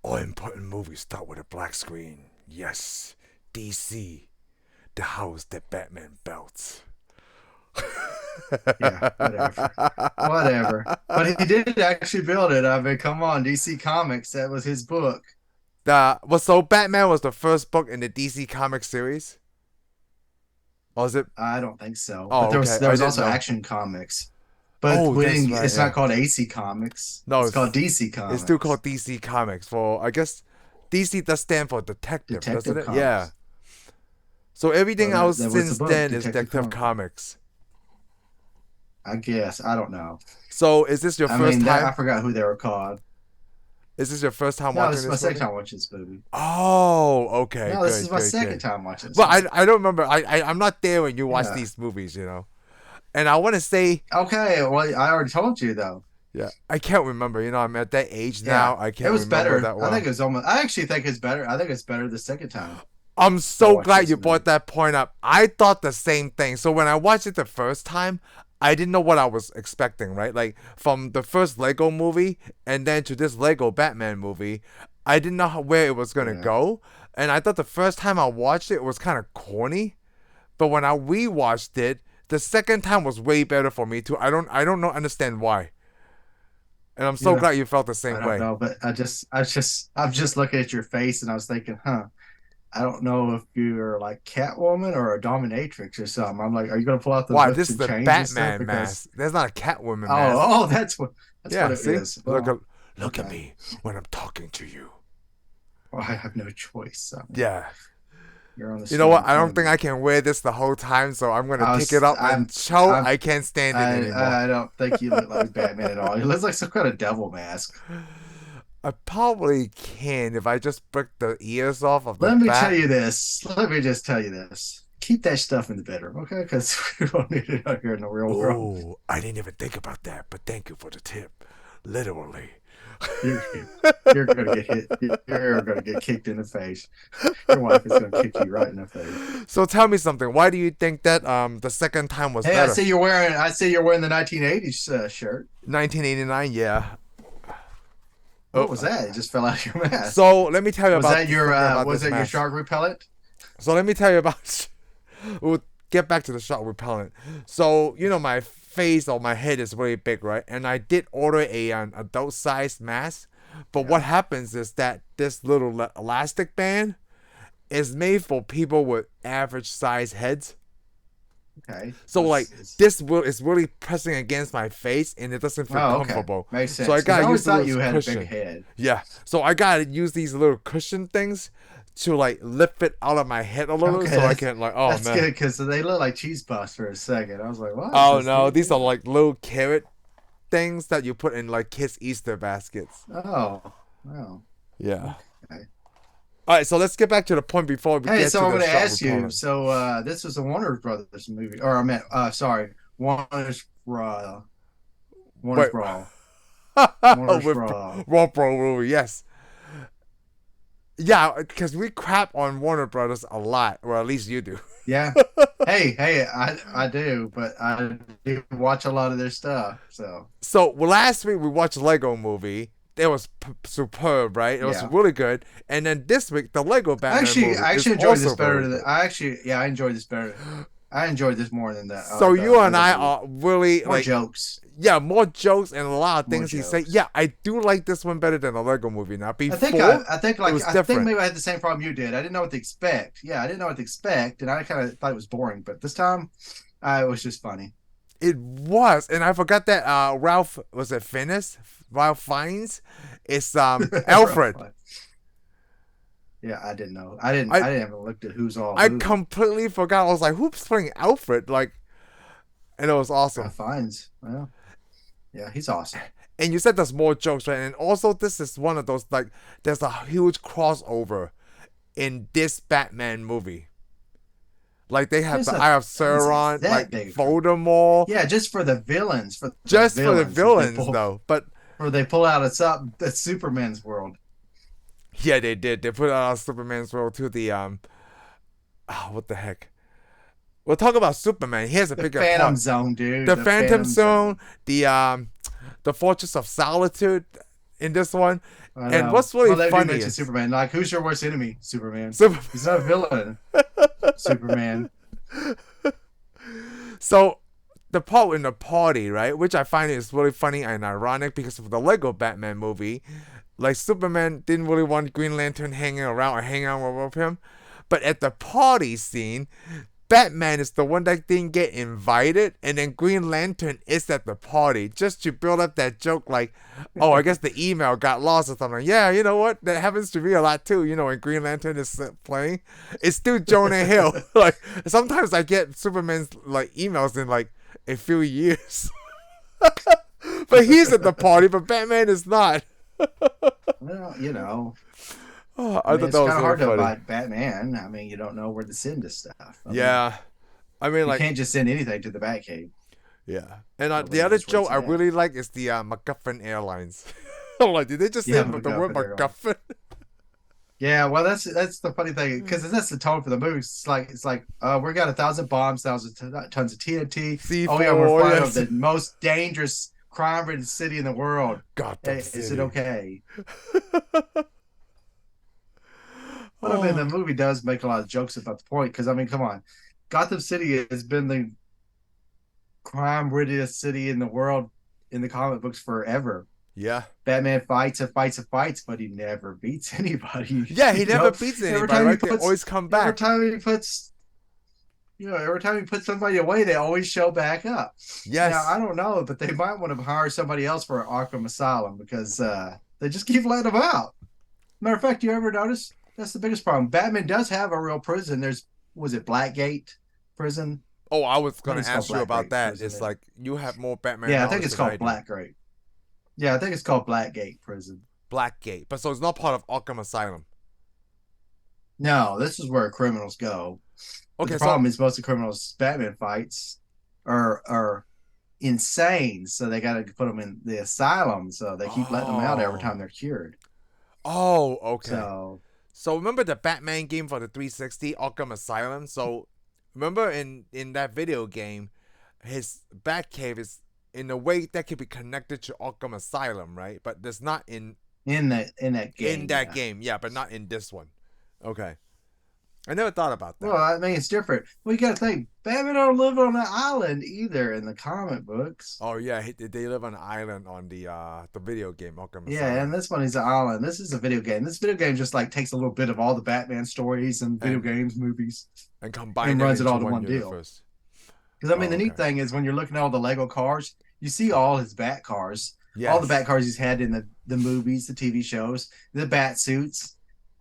All important movies start with a black screen. Yes, DC, the house that Batman built. Yeah, whatever. Whatever. But he did actually build it. I mean, come on, DC Comics. That was his book. So Batman was the first book in the DC Comics series? Or was it? I don't think so. But Oh, okay. there I was didn't also know. Action Comics. But Oh, we that's didn't, right. it's not Yeah. called AC Comics. No, It's called DC it's still Comics. called DC Comics. For I guess DC does stand for detective, doesn't Detective it? Yeah. Comics. So everything Well, else that was the since book, then is Detective Detective Comics. Comics. I guess. I don't know. So is this your I first mean, I time? forgot who they were called. Is this your first time No, this watching is my this second movie? time watching this movie. Oh, okay, No, this is good, my good, second good. time watching this Well, movie. I don't remember. I'm not there when you watch Yeah. these movies. And I want to say, Okay. Well, I already told you though. yeah, I can't remember. I'm at that age Yeah. now. I It can't was remember better. that I think well. it was almost. I actually think it's better. I think it's better the second time I'm I so watched glad this you brought movie. that point up. I thought the same thing. So when I watched it the first time, I didn't know what I was expecting, right? Like from the first Lego movie and then to this Lego Batman movie, I didn't know where it was going to Yeah. go. And I thought the first time I watched it, it was kind of corny. But when I rewatched it, the second time was way better for me too. I don't know understand why. And I'm so Yeah. glad you felt the I same don't way. know, but I'm just looking at your face and I was thinking, huh. I don't know if you're like Catwoman or a dominatrix or something. I'm like, are you gonna pull out the Why? whips This is and the chains and stuff? Batman Because mask. There's not a Catwoman mask. oh, that's what Yeah, it see? is. Look at Well, look at okay. me when I'm talking to you. Well, I have no choice. I mean, Yeah. you're on the You know screen what? in I front don't of think me. I can wear this the whole time, so I'm gonna I pick it was, up and show I'm, I can't stand it anymore. I don't think you look like Batman at all. He looks like some kind of devil mask. I probably can if I just break the ears off of the Let me tell bat. you this. Let me just tell you this. Keep that stuff in the bedroom, okay? Because we don't need it out here in the real world. Oh, I didn't even think about that, but thank you for the tip. Literally. You're you're gonna get hit. You're gonna get kicked in the face. Your wife is gonna kick you right in the face. So tell me something. Why do you think that the second time was Hey, better? I see you're wearing the 1980s shirt. 1989, yeah. What Oh, was that? It just fell out of your mask. so let me tell you Was about that your something about was this that your mask. shark repellent? So let me tell you about. We'll get back to the shark repellent. So my face or my head is really big, right? And I did order an adult-sized mask, but what Yeah. happens is that this little elastic band is made for people with average size heads. Okay. So like this will is really pressing against my face and it doesn't feel Oh, okay. comfortable. Makes So I sense. Because I gotta always use a thought you little had a big cushion. head. Yeah. So I gotta use these little cushion things to like lift it out of my head a little Okay, so I can like oh that's good man. because they look like cheese puffs for a second. I was like, what is Oh this no, thing these are doing? like little carrot things that you put in like kids' Easter baskets. Oh, wow. Yeah. Okay. All right, so let's get back to the point before we Hey, get to so I'm the going to shark ask you. repellent. So this was a Warner Brothers movie, or I meant, sorry, Warner's Wait, Brawl, Warner's with Brawl. Bro, yes. Yeah, because we crap on Warner Brothers a lot, or at least you do. Yeah. Hey, I do, but I do watch a lot of their stuff. So So last week we watched Lego Movie. It was superb, right? It was yeah. really good. And then this week the Lego Batman movie I is actually enjoyed this also better very than good. I actually, yeah, I enjoyed this better. I enjoyed this more than So the you and Lego I movie. are really More like, jokes, yeah, more jokes and a lot of more things he say. jokes. Yeah, I do like this one better than the Lego movie. Now before it was I think different. maybe I had the same problem you did. I didn't know what to expect. Yeah, I didn't know what to expect, and I kind of thought it was boring. But this time, it was just funny. It was, and I forgot that Ralph was it Fiennes? Ralph Fiennes? It's Alfred. Yeah, I didn't know. I I didn't even look at who's all I who. completely forgot. I was like, who's playing Alfred? Like, and it was awesome. Finds. Well, yeah, he's awesome. And you said there's more jokes, right? And also, this is one of those like there's a huge crossover in this Batman movie. Like they have There's the a Eye of It's Sauron, that like big. Voldemort, Yeah, just for the villains, just for the villains though. But or they pull out a Superman's world. yeah, they did. They put out Superman's world to the what the heck? We'll talk about Superman. Here's a The bigger Phantom part. Zone, dude. The The Phantom Phantom Zone, Zone. the Fortress of Solitude. in this one. I And know. what's really Well, they do funny mention is Superman. Like, who's your worst enemy? Superman. Super. He's not a villain. Superman. So the part in the party, right, which I find is really funny and ironic because of the Lego Batman movie, like Superman didn't really want Green Lantern hanging around or hanging out with him, but at the party scene, Batman is the one that didn't get invited, and then Green Lantern is at the party just to build up that joke like, oh, I guess the email got lost or something. Yeah, you know what? That happens to me a lot too, when Green Lantern is playing. It's still Jonah Hill. Like, sometimes I get Superman's like emails in like a few years. But he's at the party, but Batman is not. Well, Oh, I mean, thought it's that kind was of really hard to funny. buy Batman. I mean, you don't know where to send this stuff. Yeah. I mean, You like, can't just send anything to the Batcave. yeah. And Nobody the other knows where joke it's I at. really like is the MacGuffin Airlines. I'm like, did they just say Yeah, the word MacGuffin Airlines. MacGuffin? Yeah, well, that's the funny thing because that's the tone for the movie. It's like we got 1,000 bombs, tons of TNT. C4, Oh yeah, we're flying yes. over the most dangerous crime-ridden city in the world. Gotham Hey, City. is it okay? But I mean, the movie does make a lot of jokes about the point because I mean, come on, Gotham City has been the crime-ridden city in the world in the comic books forever. Yeah. Batman fights and fights and fights, but he never beats anybody. Yeah, he You never know? beats Every anybody, time he right? They puts- always come Every back. time he puts, every time he puts somebody away, they always show back up. Yes. Now I don't know, but they might want to hire somebody else for Arkham Asylum because they just keep letting them out. Matter of fact, you ever notice that's the biggest problem? Batman does have a real prison. Was it Blackgate prison? Oh, I was going It's to called ask you about Blackgate that. prison, It's yeah. like, you have more Batman Yeah, I knowledge think it's than I called do. Blackgate. Yeah, I think it's called Blackgate prison. Blackgate. But so it's not part of Arkham Asylum. No, this is where criminals go. But Okay, the so problem is most of the criminals Batman fights are insane, so they got to put them in the asylum. So they keep letting them out every time they're cured. Oh, okay. So remember the Batman game for the 360, Arkham Asylum? So remember in that video game, his Batcave is in a way that could be connected to Arkham Asylum, right? But there's not in that game. in that game, yeah, but not in this one. Okay. I never thought about that. Well, I mean, it's different. We got to think Batman don't live on an island either in the comic books. Oh yeah, they live on an island on the video game Arkham Asylum. Yeah, and this one is an island. This is a video game. This video game just like takes a little bit of all the Batman stories and video games, movies, and combine and them runs it into all to one deal. universe. Because I mean, Oh, the neat okay. thing is when you're looking at all the Lego cars, you see all his Bat cars, Yes. all the Bat cars he's had in the movies, the TV shows, the Bat suits.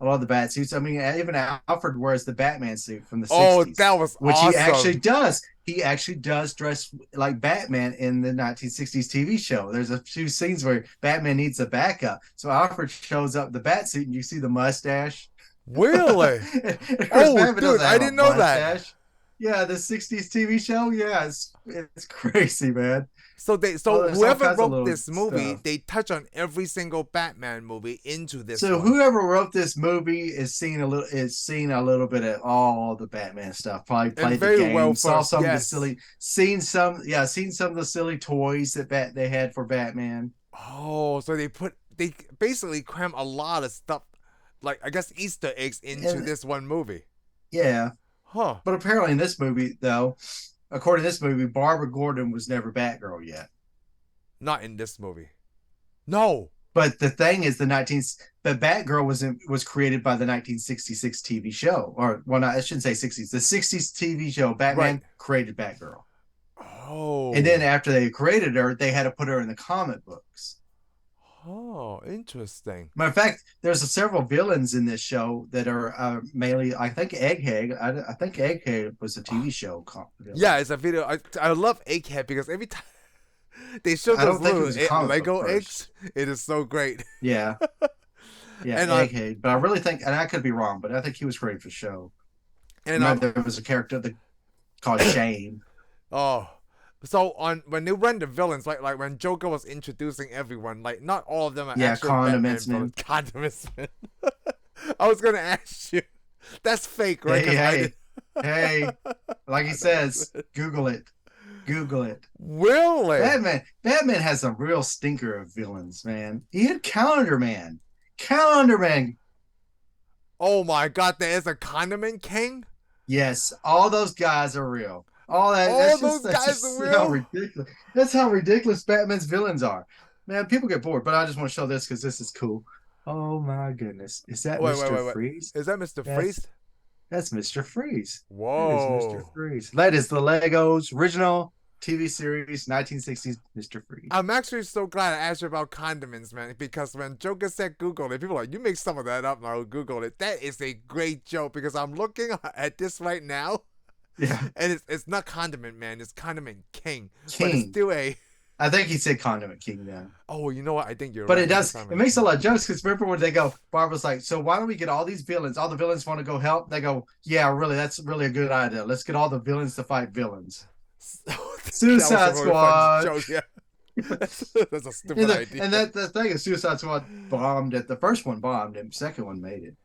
I love the Bat suits. I mean, even Alfred wears the Batman suit from the 60s. Oh, that was which awesome. he actually does. He actually does dress like Batman in the 1960s TV show. There's a few scenes where Batman needs a backup. So Alfred shows up in the bat suit and you see the mustache. Really? Of course, Oh, Batman dude, doesn't I have didn't a know that. mustache. Yeah, the 60s TV show. Yeah, it's crazy, man. So there's whoever all kinds of wrote little this movie, stuff. they touch on every single Batman movie into this. So one. whoever wrote this movie is seen a little bit of all the Batman stuff. Probably played very the game, well saw first, some of the yes. seen some of the silly toys that they had for Batman. Oh, so they basically cram a lot of stuff, like I guess Easter eggs into And- this one movie. Yeah, Huh. but apparently in this movie, though, according to this movie, Barbara Gordon was never Batgirl yet. Not in this movie. No. But the thing is, the Batgirl was created by the 1966 TV show, or well, not, I shouldn't say 60s. The 60s TV show Batman Right. created Batgirl, Oh. and then after they created her, they had to put her in the comic books. Oh, interesting. Matter of fact, there's several villains in this show that are mainly, I think, Egghead. I think Egghead was a TV show. Villain. Yeah, it's a video. I love Egghead because every time they show I those don't think it little was a comic Lego book eggs, it is so great. Yeah, yeah, And, Egghead. But I really think, and I could be wrong, but I think he was created for the show. And There was a character called Shane. oh, so when they run the villains, like when Joker was introducing everyone, like not all of them are actual Condiments Batman Man. villains. Condiments Man. I was gonna ask you, that's fake, right? 'Cause I Hey, did- hey, like he says, Google it. Google it. Really? Batman has a real stinker of villains, man. He had Calendar Man. Calendar Man. Oh my God, there is a Condiment King? Yes, all those guys are real. All that All those that's guys just are how real? ridiculous. That's how ridiculous Batman's villains are. Man, people get bored, but I just want to show this because this is cool. Oh my goodness. Is that Mr. Wait. Freeze? Is that Mr. That's Freeze? that's Mr. Freeze. That is Mr. Whoa. Freeze. That is the Legos original TV series 1960s Mr. Freeze. I'm actually so glad I asked you about condiments, man, because when Joker said Google it, people are like, you make some of that up and I'll Google it. That is a great joke because I'm looking at this right now. Yeah. And it's not Condiment Man, it's Condiment King. But it's King. still a... I think he said Condiment King then. Oh, you know what? I think you're But right. it does. It makes a lot of jokes because remember when they go, Barbara's like, so why don't we get all these villains? All the villains want to go help. They go, yeah, really, that's really a good idea. Let's get all the villains to fight villains. Suicide Squad. Joke, yeah. That's a stupid idea. And the thing is, Suicide Squad bombed it. The first one bombed, and the second one made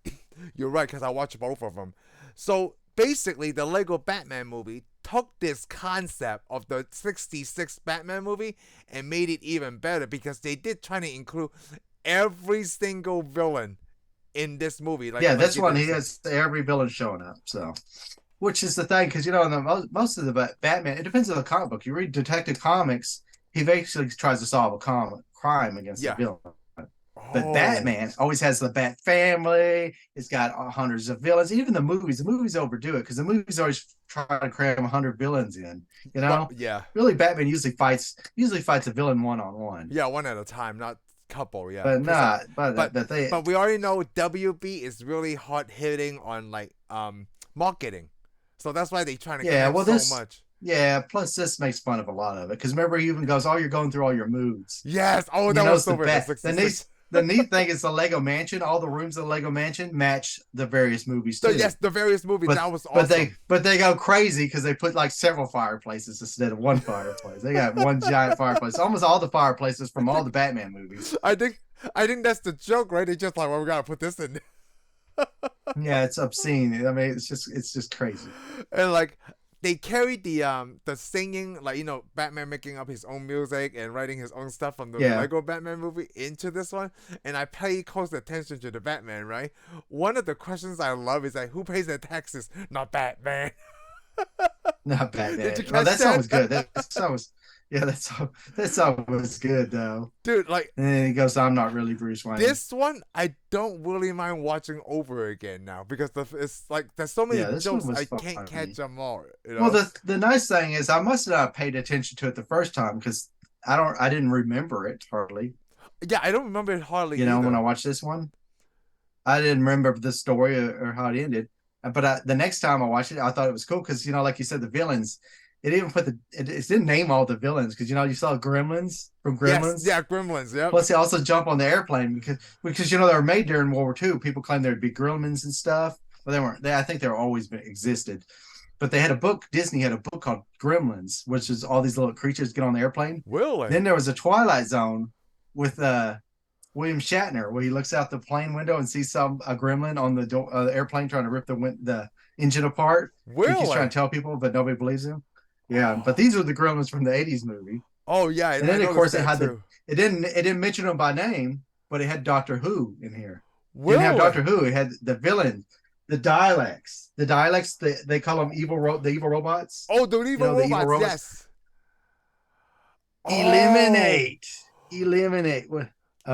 it. You're right, because I watched both of them. So basically, the Lego Batman movie took this concept of the 66 Batman movie and made it even better because they did try to include every single villain in this movie. Like, yeah, this one, he has every villain showing up. So, which is the thing, because, you know, in the, most of the Batman, it depends on the comic book. You read Detective Comics, he basically tries to solve a crime against the villain. But Batman always has the Bat family. It's got hundreds of villains. Even the movies overdo it because the movies always try to cram 100 villains in. You know, well, yeah. Really, Batman usually fights a villain one-on-one. Yeah, one at a time, not couple. Yeah, but we already know WB is really hard hitting on like marketing, so that's why they trying to so much. Yeah, plus this makes fun of a lot of it because remember he even goes, "Oh, you're going through all your moods." Yes. Oh, that was so weird. The neat thing is the Lego Mansion. All the rooms of the Lego Mansion match the various movies too. Yes, the various movies. That was awesome. But they go crazy because they put like several fireplaces instead of one fireplace. They got one giant fireplace. Almost all the fireplaces from all the Batman movies. I think that's the joke, right? They just like, well, we gotta put this in. Yeah, it's obscene. I mean, it's just crazy. And like, they carried the singing, like, you know, Batman making up his own music and writing his own stuff from the Lego Batman movie into this one. And I pay close attention to the Batman, right? One of the questions I love is like, who pays their taxes? Not Batman. Not Batman. Well, that song was good. That song was good though. Dude, like, and then he goes, I'm not really Bruce Wayne. This one I don't really mind watching over again now because it's like there's so many jokes I can't catch them all. You know? Well, the nice thing is I must not have paid attention to it the first time because I didn't remember it hardly. Yeah, I don't remember it hardly. You know, when I watched this one, I didn't remember the story or how it ended. But the next time I watched it, I thought it was cool because, you know, like you said, the villains. It even put it didn't name all the villains because, you know, you saw Gremlins from Gremlins. Yes, yeah, Gremlins. Yeah. Plus, they also jump on the airplane because you know they were made during World War II. People claim there'd be Gremlins and stuff, but they weren't. I think they were always existed. But they had a book. Disney had a book called Gremlins, which is all these little creatures get on the airplane. Really? Then there was a Twilight Zone with William Shatner, where he looks out the plane window and sees a gremlin on the airplane trying to rip the engine apart. Really? He's trying to tell people, but nobody believes him. Yeah, but these were the gremlins from the 80s movie. Oh yeah, and then of course it had it didn't mention them by name, but it had Doctor Who in here. Really? It didn't have Doctor Who. It had the villain, the Dialects. The Dialects, they call them the evil robots. Oh, the evil robots. Yes. Eliminate. What?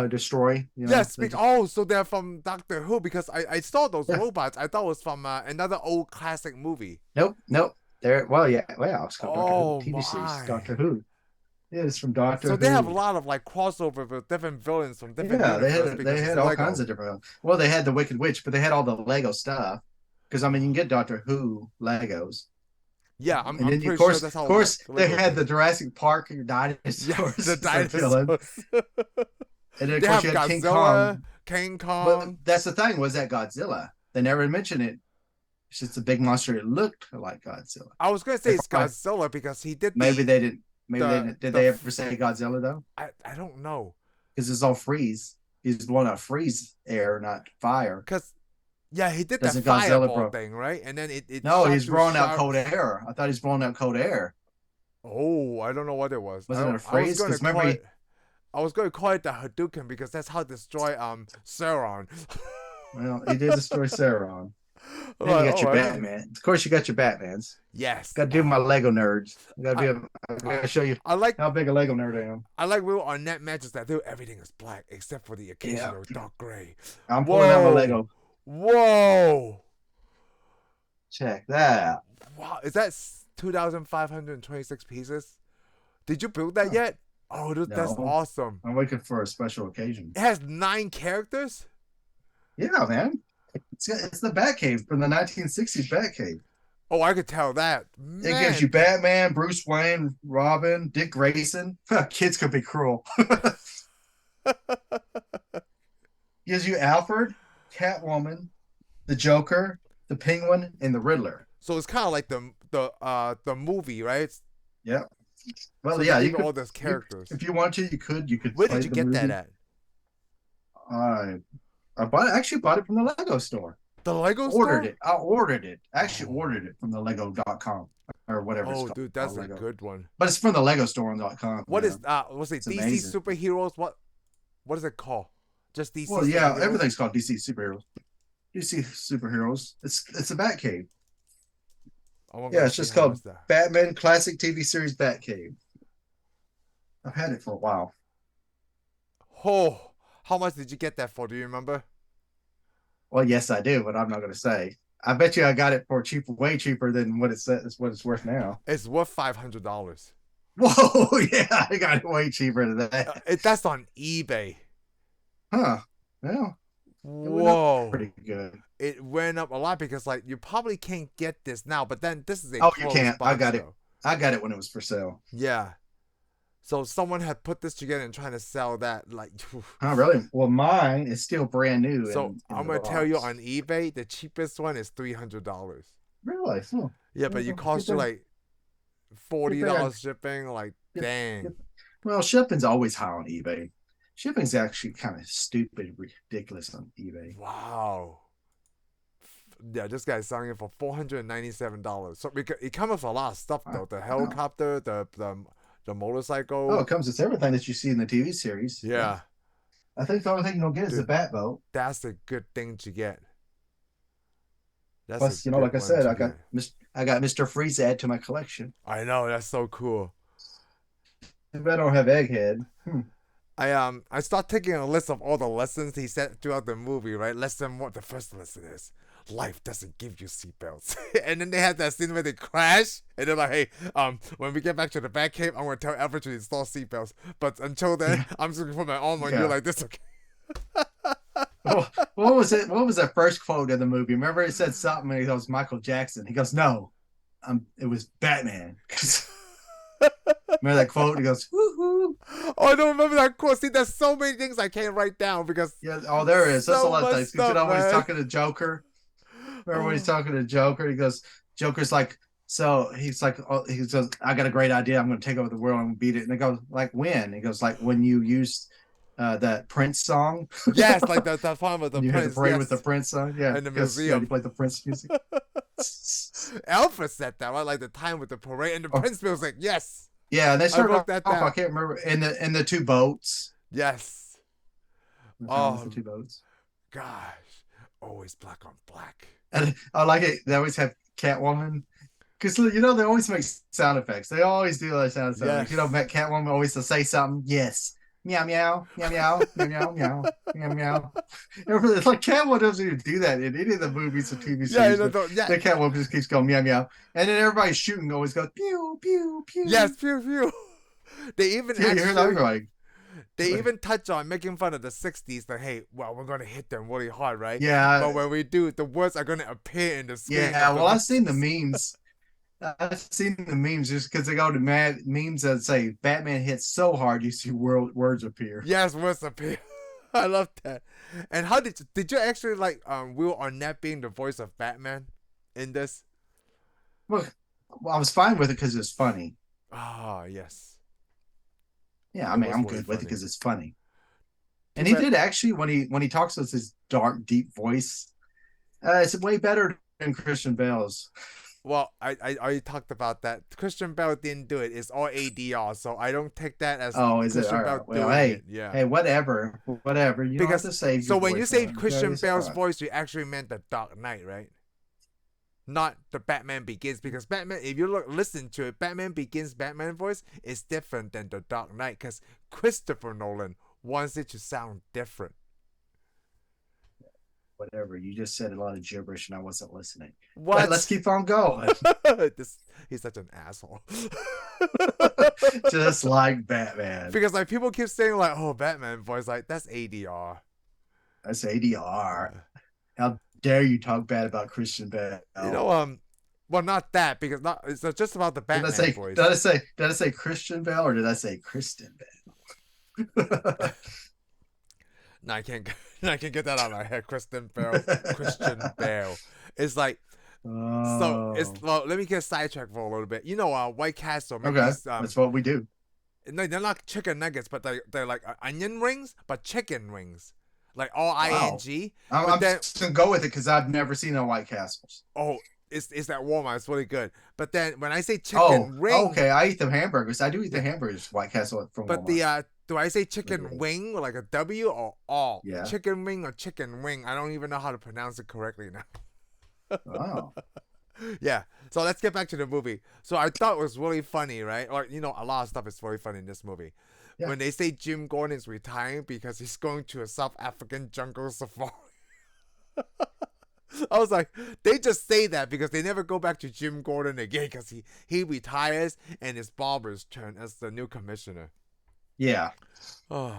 Destroy. You know, yes. So they're from Doctor Who because I saw those robots. I thought it was from another old classic movie. Nope. It's called TV series Doctor Who. Yeah, it's from Doctor Who. So they have a lot of like crossover with different villains from different. Yeah, they had all kinds of different. Well, they had the Wicked Witch, but they had all the Lego stuff. Because I mean, you can get Doctor Who Legos. Yeah, I'm pretty sure that's how. Of course, they had the Jurassic Park dinosaurs. Yeah, the dinosaurs. And then of course you had Godzilla, King Kong. But that's the thing, was that Godzilla. They never mentioned it. It's just a big monster. It looked like Godzilla. I was gonna say it's Godzilla because he did. Maybe they didn't. Did they ever say Godzilla though? I don't know. Because it's all freeze. He's blowing out freeze air, not fire. Because he did that fireball thing, right? And then it. No, he's blowing out cold air. I thought he's blowing out cold air. Oh, I don't know what it was. Wasn't it a I was phrase? going to Because call remember, it. I was going to call it the Hadouken because that's how to destroy Sauron. he did destroy Sauron. Then you Like, got oh, your I didn't. Batman. Of course, you got your Batmans. Yes. Got to do my Oh, Lego nerds. I, I I, gotta show you I like how big a Lego nerd I am. Will Arnett matches that do everything is black except for the Yeah, occasional dark gray. I'm pulling out my Whoa, Lego. whoa, Check that. wow! Is that 2,526 pieces? Did you build that Huh. yet? Oh, dude, that's No, awesome. I'm waiting for a special occasion. It has 9 characters. Yeah, man. It's the Batcave from the 1960s Batcave. Oh, I could tell that. It gives you Man, Batman, Bruce Wayne, Robin, Dick Grayson. Kids could be cruel. Gives you Alfred, Catwoman, the Joker, the Penguin, and the Riddler. so it's kind of like the movie, right? Yeah. Well, So they yeah, give you you could all those characters. if you want to, you could Where play did you the get that movie. at? I actually bought it from the Lego store. The Lego Ordered store? it. I ordered it. Actually Oh, ordered it from the Lego.com or whatever it's oh, called. dude, that's a Lego. good one. But it's from the Lego store.com. What Yeah. is was it It's DC amazing. superheroes? What is it called? Just DC Well, yeah, superheroes? everything's called DC superheroes. DC superheroes. It's a Batcave. I want to Yeah, it's see just how much called that. Batman Classic TV Series Batcave. I've had it for a while. Oh, how much did you get that for? Do you remember? Well, yes, I do, but I'm not going to say. I bet you I got it for cheaper, way cheaper than what it's worth now. It's worth $500. Whoa, yeah, I got it way cheaper than that. That's on eBay. Huh? Well, it went up Whoa. pretty good. It went up a lot because like you probably can't get this now, but then this is a Oh, you closed can't. I box got it. show. I got it when it was for sale. Yeah. So someone had put this together and trying to sell that like. Oh, really? Well, mine is still brand new. So in I'm the gonna tell you box. on eBay the cheapest one is $300. Really? Oh, Yeah, but you cost you like $40 shipping. Like dang. Well, shipping's always high on eBay. Shipping's actually kind of stupid, ridiculous on eBay. Wow. Yeah, this guy's selling it for $497. So it comes with a lot of stuff though. The helicopter, the motorcycle. Oh, it comes with everything that you see in the TV series. Yeah. I think the only thing you'll get is the Dude, bat boat. that's a good thing to get. That's Plus, a like I good said, one to get. I got Mr. Freeze to add to my collection. I know, that's so cool. If I don't have Egghead, I start taking a list of all the lessons he said throughout the movie, right? Lesson one, the first lesson is life doesn't give you seatbelts. And then they have that scene where they crash, and they're like, hey, when we get back to the Batcave, I'm gonna tell Alfred to install seatbelts. But until then, I'm just gonna put my arm on you like this, okay? what was it? What was the first quote in the movie? Remember, it said something. And he goes, Michael Jackson. He goes, no, it was Batman. Remember that quote? He goes, woo-hoo. Oh, I don't remember that quote. See, there's so many things I can't write down because Yeah. Oh, there is. That's so a lot of much things. stuff, You know, when he's man. talking to Joker. Remember when he's talking to Joker? He goes, Joker's like, so he's like, oh, he says, I got a great idea. I'm going to take over the world and beat it. And they go, like, when? He goes, like, when you used that Prince song. Yes, like the fun with the You had Prince. to parade Yes. with the Prince song. Yeah. In the Yes, museum. Yeah, you played the Prince music. Alpha said that, right? Like the time with the parade, and the Prince was like, yes, Yeah, and they started wrote off, that I down. can't remember. In the two boats. yes. The two boats. Gosh, always black on black. And I like it. They always have Catwoman. Because, you know, they always make sound effects. They always do those sound effects. Yes. You know, Catwoman always to say something. Yes. Meow, meow, meow, meow, meow, meow, meow, meow, meow. It's like Catwoman doesn't even do that in any of the movies or TV series. Yeah, The Catwoman just keeps going meow, meow. And then everybody shooting always goes pew, pew, pew. Yes, pew pew. They even Yeah, you hear that going. they even touch on making fun of the '60s. That hey, well, we're gonna hit them really hard, right? Yeah. But when we do, the words are gonna appear in the screen. Yeah, well, I've seen the memes. I've seen the memes just because they go to memes that say Batman hits so hard you see words appear. Yes, words appear. I love that. And how did you actually like Will Arnett being the voice of Batman in this? Well, I was fine with it because it's funny. Ah, yes. Yeah, It I mean, was I'm really good with it funny. because it's funny. Too And he bad- did actually when he talks with his dark, deep voice. It's way better than Christian Bale's. Well, I already talked about that. Christian Bale didn't do it. It's all ADR, so I don't take that as Oh, is it? Christian All Bale right. Well, doing it. hey, Yeah. hey, whatever, whatever. You don't have Because to save so your when you say boyfriend. Okay, Christian it's Bale's all right. voice, you actually meant the Dark Knight, right? Not the Batman Begins, because Batman, if you listen to it, Batman Begins Batman voice is different than the Dark Knight, because Christopher Nolan wants it to sound different. Whatever. You just said a lot of gibberish, and I wasn't listening. But let's What? keep on going. this he's such an asshole. Just like Batman. Because like people keep saying like, oh, Batman voice, like that's ADR. That's ADR. How dare you talk bad about Christian Bale? You know, well, not that, because not it's just about the Did I Batman say voice. did I say Christian Bale or did I say Kristen Bale? No, I can't. I can't get that out of my head. Christian Bale. Christian Bale. It's like so. It's Oh, well. Let me get sidetracked for a little bit. You know, White Castle make okay. these That's what we do. no, they're not chicken nuggets, but they're like onion rings, but chicken wings, like all Wow. ing. I'm, But I'm then just gonna go with it because I've never seen a White Castles. oh, it's that Walmart. It's really good. But then when I say Oh, chicken ring, okay. I eat the hamburgers. I do eat the yeah. hamburgers. White Castle from But Walmart. do I say chicken Literally. wing like a W or all Yeah. chicken wing or chicken wing? I don't even know how to pronounce it correctly now. Wow. Yeah. So let's get back to the movie. So I thought it was really funny, right? Or a lot of stuff is really funny in this movie. Yeah. When they say Jim Gordon is retiring because he's going to a South African jungle safari. I was like, they just say that because they never go back to Jim Gordon again because he retires and it's Barber's turn as the new commissioner. Yeah. Oh,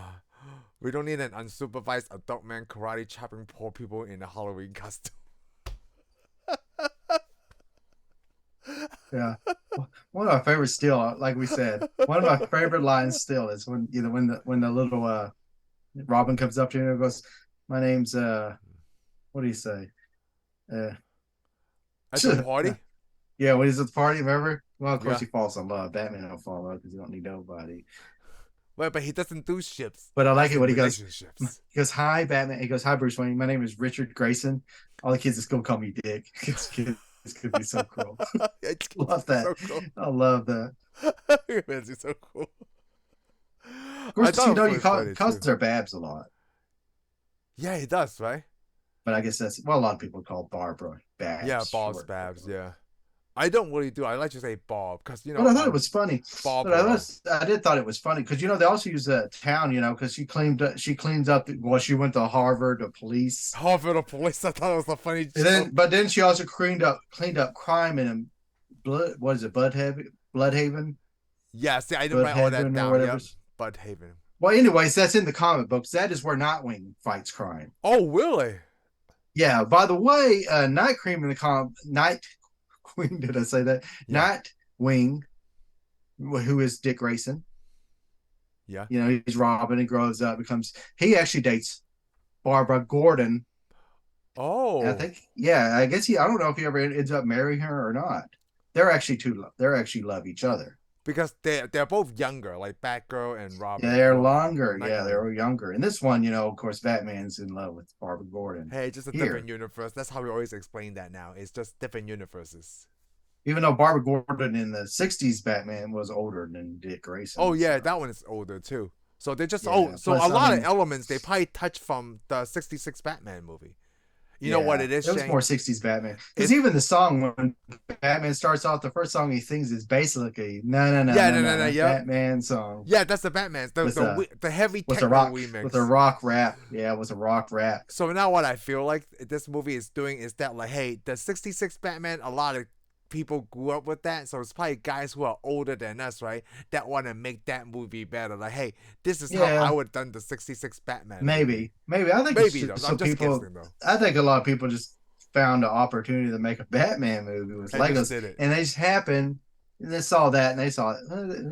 we don't need an unsupervised adult man karate chopping poor people in a Halloween costume. Yeah. One of my favorites still, like we said, one of my favorite lines still is when the little Robin comes up to him and goes, "My name's what do you say? Uh, At the party? yeah, when he's at the party, remember? Well, of course Yeah. he falls in love. Batman don't fall in love because he don't need nobody. Well, but he doesn't do ships. But I like As it in when he goes, relationships. "Hi, Batman." He goes, "Hi, Bruce Wayne. My name is Richard Grayson. All the kids at school call me Dick." It's gonna be so cool. It's Love that. so cool. I love that. It's so cool. Of course, thought it was he funny, calls too. her Babs a lot. Yeah, he does, right? But I guess that's a lot of people call Barbara Babs. Yeah, Bob's short. Babs, yeah. I don't really do. I like to say Bob because But I thought it was funny. Bob. But I did thought it was funny because they also use a town, because she cleans up. Well, she went to Harvard, to police, Harvard police. I thought it was a funny. but then she also cleaned up crime in blood. What is it, Bloodhaven? Yeah, see, I didn't write all that Bloodhaven or down. whatever. Yep. Bloodhaven. Well, anyways, that's in the comic books. That is where Nightwing fights crime. Oh, really? Yeah. By the way, Night Cream in the Night Queen. Did I say that? Yeah. Nightwing, who is Dick Grayson. Yeah. He's Robin. He grows up, he actually dates Barbara Gordon. Oh. And I think, I guess I don't know if he ever ends up marrying her or not. They're actually love each other. Because they're both younger, like Batgirl and Robin. Yeah, they're longer. Nightwing. Yeah, they're younger. In this one, of course, Batman's in love with Barbara Gordon. Hey, just a different universe. That's how we always explain that now. It's just different universes. Even though Barbara Gordon in the 60s Batman was older than Dick Grayson. Oh, yeah, that one is older, too. So they just, so plus, a lot of elements they probably touch from the 66 Batman movie. You know what it is, It was Shane? more 60s Batman. Because even the song, when Batman starts off, the first song he sings is basically, no, Batman song. Yeah, that's the Batman. The heavy techno remix. With a rock rap. Yeah, it was a rock rap. So now what I feel like this movie is doing is that, like, hey, the 66 Batman, a lot of people grew up with that, so it's probably guys who are older than us, right, that want to make that movie better. Like, hey, this is how I would have done the 66 Batman movie. Maybe I think I'm just guessing, though. I think a lot of people just found an opportunity to make a Batman movie with Legos, and they just happened and they saw that and they saw it.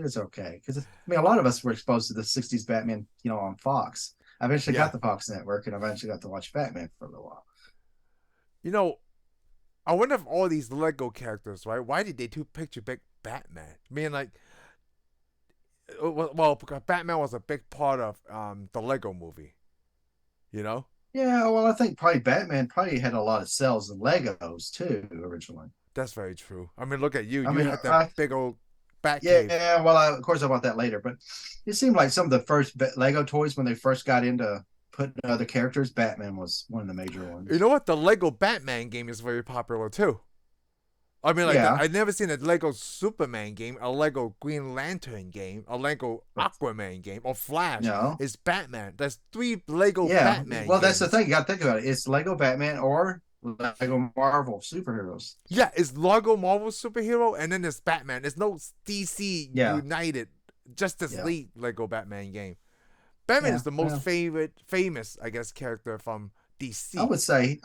It's okay, because a lot of us were exposed to the 60s Batman on Fox. I eventually got the Fox network, and I eventually got to watch Batman for a little while. I wonder if all these Lego characters, right? Why did they do picture big Batman? I mean, like, well, because Batman was a big part of the Lego movie. Yeah, well, I think probably Batman had a lot of cells and Legos too originally. That's very true. I mean, look at you. I You mean, had that big old bat cave. yeah. Well, of course, I bought that later, but it seemed like some of the first Lego toys when they first got into putting other characters, Batman was one of the major You ones. know what? The Lego Batman game is very popular too. I mean, like, Yeah, I've never seen a Lego Superman game, a Lego Green Lantern game, a Lego but Aquaman game, or Flash. no, It's Batman. There's three Lego yeah. Batman Well, that's the games. thing. You got to think about it. It's Lego Batman or Lego Marvel superheroes. Yeah, it's Lego Marvel superhero, and then there's Batman. There's no DC Yeah, United Justice yeah, League Lego Batman game. Batman yeah. is the most Well, famous, I guess, character from I DC. would say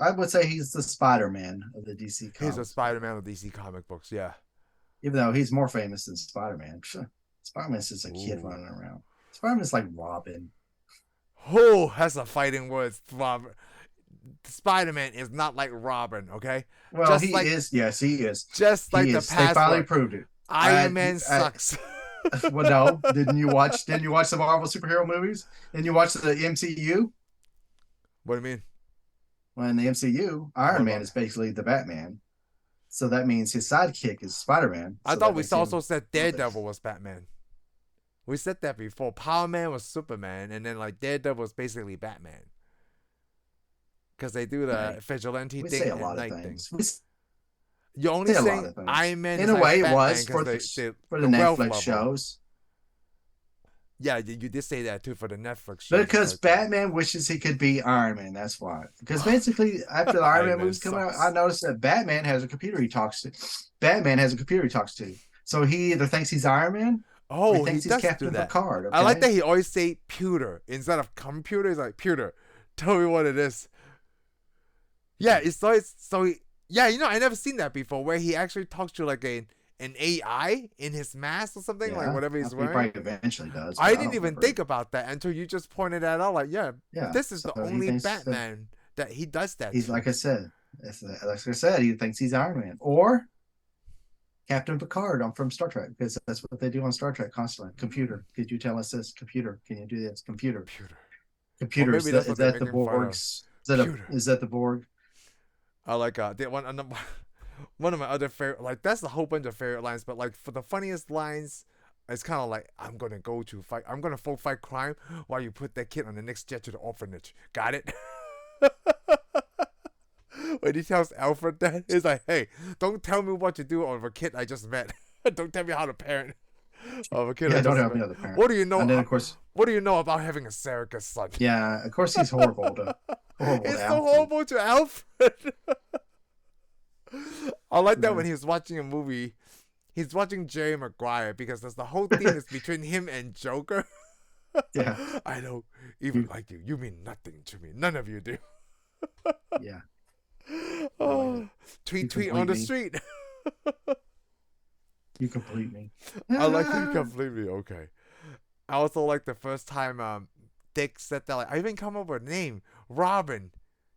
he's the Spider-Man of the DC He's a comics. Spider-Man of DC comic books. Yeah. Even though he's more famous than Spider-Man. Spider-Man's just a kid Ooh. running around. Spider-Man's like Robin. Oh, that's a fighting word, Robin. Spider-Man is not like Robin, okay? Well, Just he like is. Yes, he is. just like He the is. They finally password. proved it. Iron Man I sucks. well, no, didn't you watch? Didn't you watch the Marvel superhero movies? Didn't you watch the MCU? What do you mean? Well, in the MCU, What Iron Man about? is basically the Batman. So that means his sidekick is Spider-Man. I So thought that we makes him. also said Daredevil was Batman. We said that before. Power Man was Superman, and then like Daredevil was basically Batman. Because they do the Right. vigilante We thing say a and lot of night thing. things. We You're only say a lot saying of things. Iron Man In is a like way, it Batman was because for the the wealth Netflix level. shows. Yeah, you did say that too for the Netflix shows. Because Like, Batman wishes he could be Iron Man. That's why. Because basically, after the Iron Iron Man Man movies come out, I sucks. noticed that Batman has a computer he talks to. Batman has a computer he talks to. So he either thinks he's Iron Man or he Oh, he thinks he's does do Captain that. Picard. I like Okay. that he always say pewter instead of computer. He's like pewter. Tell me what it is. Yeah, yeah, I never seen that before where he actually talks to like an AI in his mask or something like Yeah. whatever He he's probably wearing. eventually does, I but I didn't don't even remember. think about that until you just pointed that out. Like, yeah, Yeah. this is So the he only thinks that Batman that he does that he's to. like I said. Like I said, he thinks he's Iron Man or Captain Picard from Star Trek because that's what they do on Star Trek constantly. Computer, could you tell us this? Computer, can you do this? Computer. Pewter. Or Computer maybe that's is what they're that the making fun of. Borgs? Pewter. Is that the Borg? I like one of my other favorite, like that's a whole bunch of favorite lines, but like for the funniest lines, it's kind of like I'm gonna fight crime while you put that kid on the next jet to the orphanage. Got it? When he tells Alfred that, he's like, "Hey, don't tell me what to do of a kid I just met. Don't tell me how to parent of a kid I Yeah, don't just have met. any other parent. What do you know? And then of course, What do you know about having a surrogate son?" yeah, of course he's horrible to It's so Alfred. horrible to Alfred. I like that Yeah. when he's watching a movie, he's watching Jerry Maguire because that's the whole theme is between him and Joker. Yeah, I don't even like you. You mean nothing to me. None of you do. yeah. Oh, You tweet on complete the me. street. You complete me. I like you completely. Okay. I also like the first time Dick said that. Like, I even come up with a name, Robin.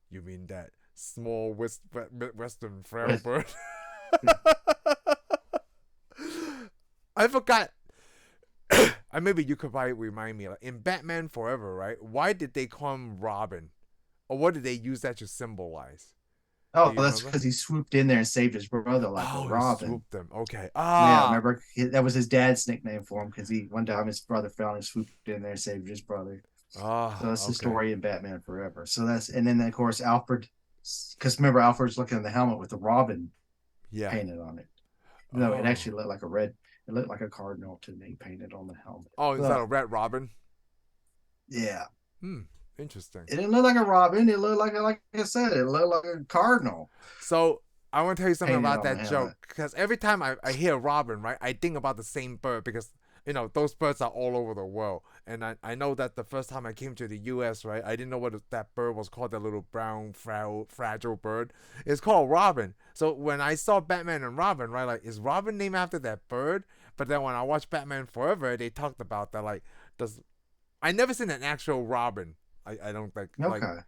You mean that small Western frail bird? I forgot. Maybe you could probably remind me. Like, in Batman Forever, right? Why did they call him Robin, or what did they use that to symbolize? Oh, Do you that's remember? because he swooped in there and saved his brother like a Oh, he Robin. swooped them. Okay. Yeah, remember that was his dad's nickname for him because one time his brother fell and swooped in there and saved his brother. So that's the Okay. story in Batman Forever. So and then of course Alfred, because remember Alfred's looking at the helmet with the Robin Yeah. painted on it. No, it Oh. actually looked like a red. It looked like a cardinal to me painted on the helmet. Oh, is that a Red Robin? Yeah, Interesting. it didn't look like a Robin. It looked like I said, it looked like a cardinal. So I want to tell you something Painted about on that the joke helmet. because every time I hear Robin, right, I think about the same bird because those birds are all over the world, and I know that the first time I came to the U.S., right, I didn't know what that bird was called. That little brown fragile bird. It's called Robin. So when I saw Batman and Robin, right, like is Robin named after that bird? But then when I watched Batman Forever, they talked about that like I never seen an actual Robin. I don't think Okay. like.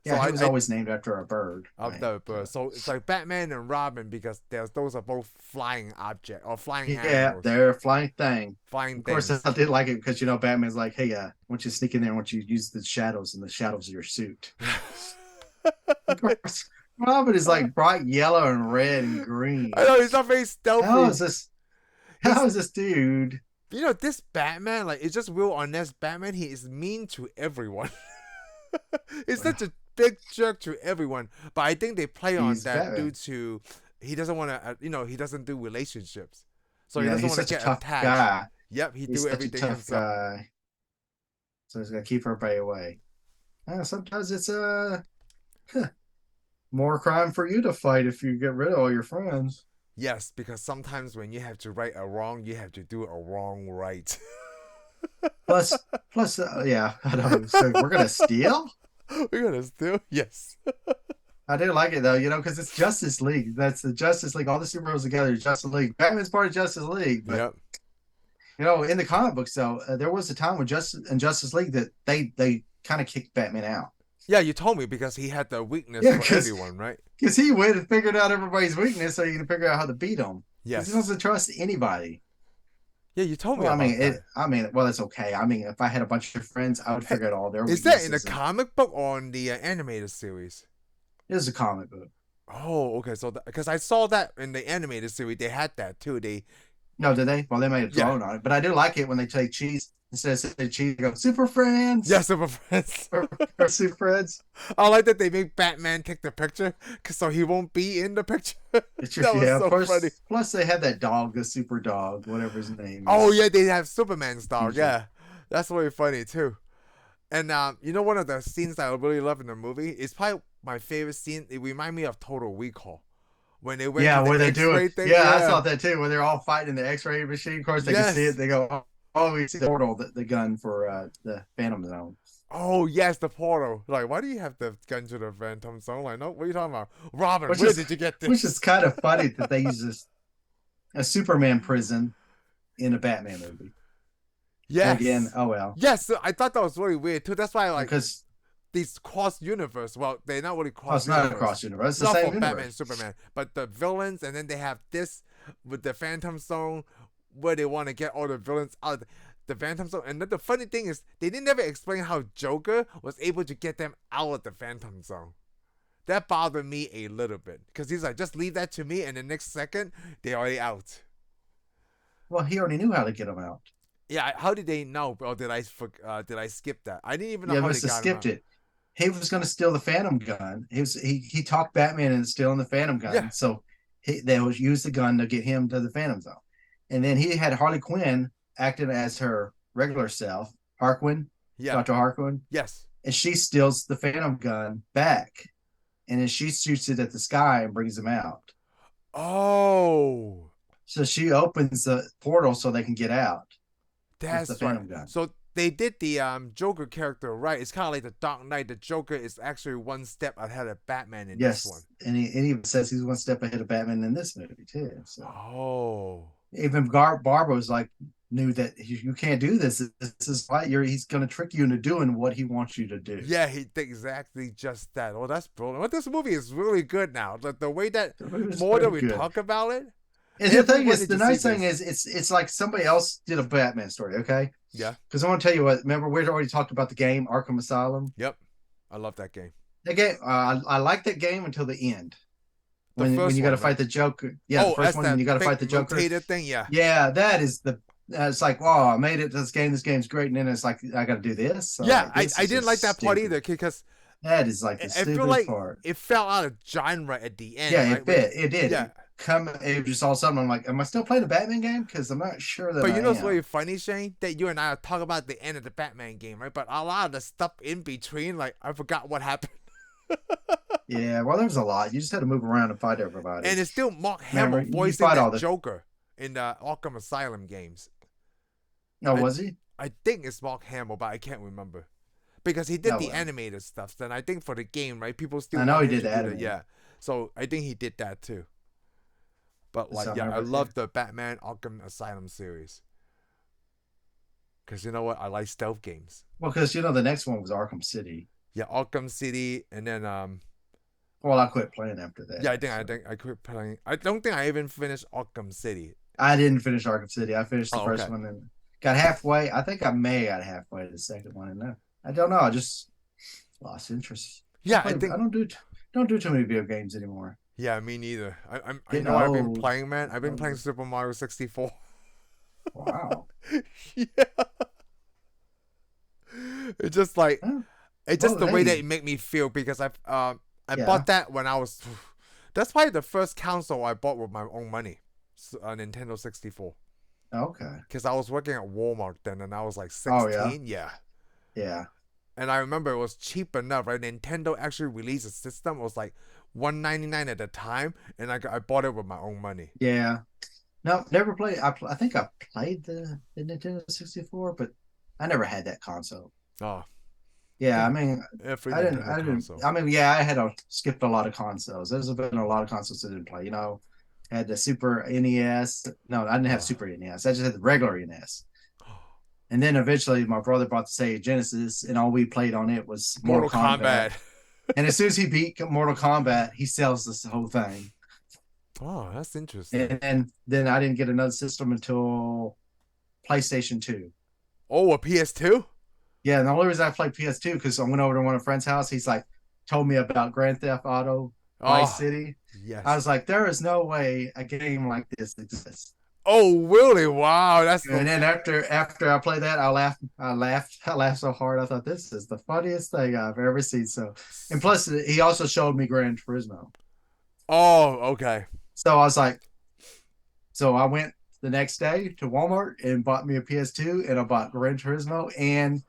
Yeah, So he was always named after a bird. of Right? the bird. So it's like Batman and Robin because those are both flying object or flying Yeah, animals, they're a flying thing. flying Of course, things. I did like it because Batman's like, "Hey, why don't you sneak in there? Why don't you use the shadows and the shadows of your suit?" Of Robin is like bright yellow and red and I green. know he's not very How stealthy. is this? How He's is this dude? this Batman, like it's just Will Arnett's Batman. He is mean to everyone. He's such a big jerk to everyone. But I think they play on He's that due Batman. to he doesn't want to, he doesn't do relationships, so he Yeah, doesn't he's want to such a get tough attached. guy. Yep, he He's do such a everything tough himself. guy. So he's gonna keep everybody away. Sometimes it's more crime for you to fight if you get rid of all your friends. Yes, because sometimes when you have to right a wrong, you have to do a wrong right. Plus, yeah, I know. So we're gonna steal. We're gonna still yes. I do like it though, because it's Justice League. That's the Justice League. All the superheroes together is Justice League. Batman's part of Justice League, but Yep. in the comic books though, there was a time when Justice League that they kind of kicked Batman out. Yeah, you told me because he had the weakness Yeah, for because everyone, right? he went and figured out everybody's weakness so you can figure out how to beat them. Because he Yes. doesn't trust anybody. Yeah, you told me Well, about that. well, that's okay. I mean, if I had a bunch of friends, I would figure out all their Is that in the weaknesses. comic book or in the animated series? It was a comic book. Oh, okay. So because I saw that in the animated series, they had that too. They No, did they? Well, they made a yeah, drone on it, but I do like it when they take cheese instead of saying cheese. They go Super Friends yeah, Super Friends. or Super Friends. I like that they make Batman take the picture, so he won't be in the picture. It's That just, was yeah. so funny. Plus, they had that dog, the super dog, whatever his name Oh is. yeah, they have Superman's dog. Usually. Yeah, that's really funny too. And one of the scenes that I really love in the movie is probably my favorite scene. It reminded me of Total Recall when they went Yeah, to where the they do X-ray it. thing. Yeah, I Yeah. saw that too. Where they're all fighting in the X-ray machine. Of course, they can see it. Yes. They go, "Oh, we see the portal, the gun for the Phantom Zone." Oh yes, the portal. Like, why do you have the gun to the Phantom Zone? Like, no, what are you talking about, Robin? Which Where is did you get which is this? kind of funny that they use a Superman prison in a Batman movie. Yes. Again, oh well, Yes, I thought that was really weird too. That's why I like because these cross universe. Well, they're not really oh, cross it's not universe. a cross universe. It's the Not same for Batman and universe. Superman, but the villains, and then they have this with the Phantom Zone, where they want to get all the villains out of the Phantom Zone. And then the funny thing is, they didn't ever explain how Joker was able to get them out of the Phantom Zone. That bothered me a little bit because he's like, just leave that to me, and the next second they're already out. Well, he already knew how to get them out. Yeah, how did they know? Or did I skip that? I didn't even know Yeah, how must they have got him skipped out. it. He was going to steal the Phantom gun. He talked Batman into stealing the Phantom gun. Yeah. So they was use the gun to get him to the Phantom Zone, and then he had Harley Quinn acting as her regular self, Harquin, Yeah. Dr. Harquin, Yes. and she steals the Phantom gun back, and then she shoots it at the sky and brings him out. Oh. So she opens the portal so they can get out with the That's right. Phantom gun. So they did the Joker character right. It's kind of like the Dark Knight. The Joker is actually one step ahead of Batman in this one. Yes, and he even says he's one step ahead of Batman in this movie too. So Oh. even Barba's like knew that you can't do this. This is why he's going to trick you into doing what he wants you to do. Yeah, he did exactly just that. Oh, that's brilliant. But this movie is really good now. The way that more that we talk about it. And the thing When is, did the you nice see thing is, it's like somebody else did a Batman story, okay? Yeah. Because I want to tell you what. Remember, we already talked about the game Arkham Asylum. Yep. I love that game. The game, I like that game until the end. The When first you got to one, fight the Joker. Yeah, the first that's one that when you got to big fight the Joker. rotated thing. Yeah. Yeah, that is the. It's like, oh, I made it to this game. This game's great, and then it's like, I got to do this. So Yeah, like, I didn't like that part stupid. either because That is like the I stupidest feel like part. it fell out of genre at the end. Yeah, right? it fit. It did. Yeah. It just all of a sudden I'm like, am I still playing a Batman game? Because I'm not sure that But you know what's am. really funny, Shane? That you and I are talking about the end of the Batman game, right? But a lot of the stuff in between, like I forgot what happened. Yeah, well, there was a lot. You just had to move around and fight everybody. And it's still Mark Remember, Hamill you voicing fight all that the- Joker in the Arkham Asylum games. Oh, was he? I think it's Mark Hamill, but I can't remember. Because he did Oh, the well. animated stuff. Then I think for the game, right? People still I know want he him did to the do animated. Yeah. So I think he did that too. But like, So yeah, I remember- love the Batman Arkham Asylum series. Because you know what? I like stealth games. Well, because the next one was Arkham City. Yeah, Arkham City, and then Well, I quit playing after that. yeah, I think I quit playing. I don't think I even finished Arkham City. I didn't finish Arkham City. I finished the first okay. one and got halfway. I think I may got halfway to the second one, and I don't know. I just lost interest. Yeah, I don't do don't do too many video games anymore. Yeah, me neither. I Getting know I've been old. playing, man. I've been playing Super Mario 64. Wow. Yeah. It's just like Oh, it's just well, the way that hey, it make me feel because I yeah. bought that when I was that's probably the first console I bought with my own money. A Nintendo 64. Okay. Because I was working at Walmart then and I was like Oh yeah. 16. Yeah. Yeah. And I remember it was cheap enough, right? Nintendo actually released a system. It was like $1.99 at the time, and I bought it with my own money. Yeah. No, never played. I think I played the Nintendo 64, but I never had that console. Oh, Yeah, yeah. I mean, Every I didn't. Nintendo I didn't. console. I mean, yeah, I had skipped a lot of consoles. There's been a lot of consoles I didn't play. I had the Super NES. No, I didn't have Oh. Super NES. I just had the regular NES. And then eventually, my brother bought the Sega Genesis, and all we played on it was Mortal Mortal Kombat. Kombat. And as soon as he beat Mortal Kombat, he sells this whole thing. Oh, that's interesting. And then I didn't get another system until PlayStation 2. Oh, a PS2? Yeah, and the only reason I played PS2 because I went over to one of a friend's house. He's like, told me about Grand Theft Auto Vice Oh, City. I yes. was like, there is no way a game like this exists. Oh, really? Wow, that's And the then after I played that, I laughed so hard. I thought this is the funniest thing I've ever seen. So, and plus, he also showed me Gran Turismo. Oh, okay. So I was like, so I went the next day to Walmart and bought me a PS2, and I bought Gran Turismo and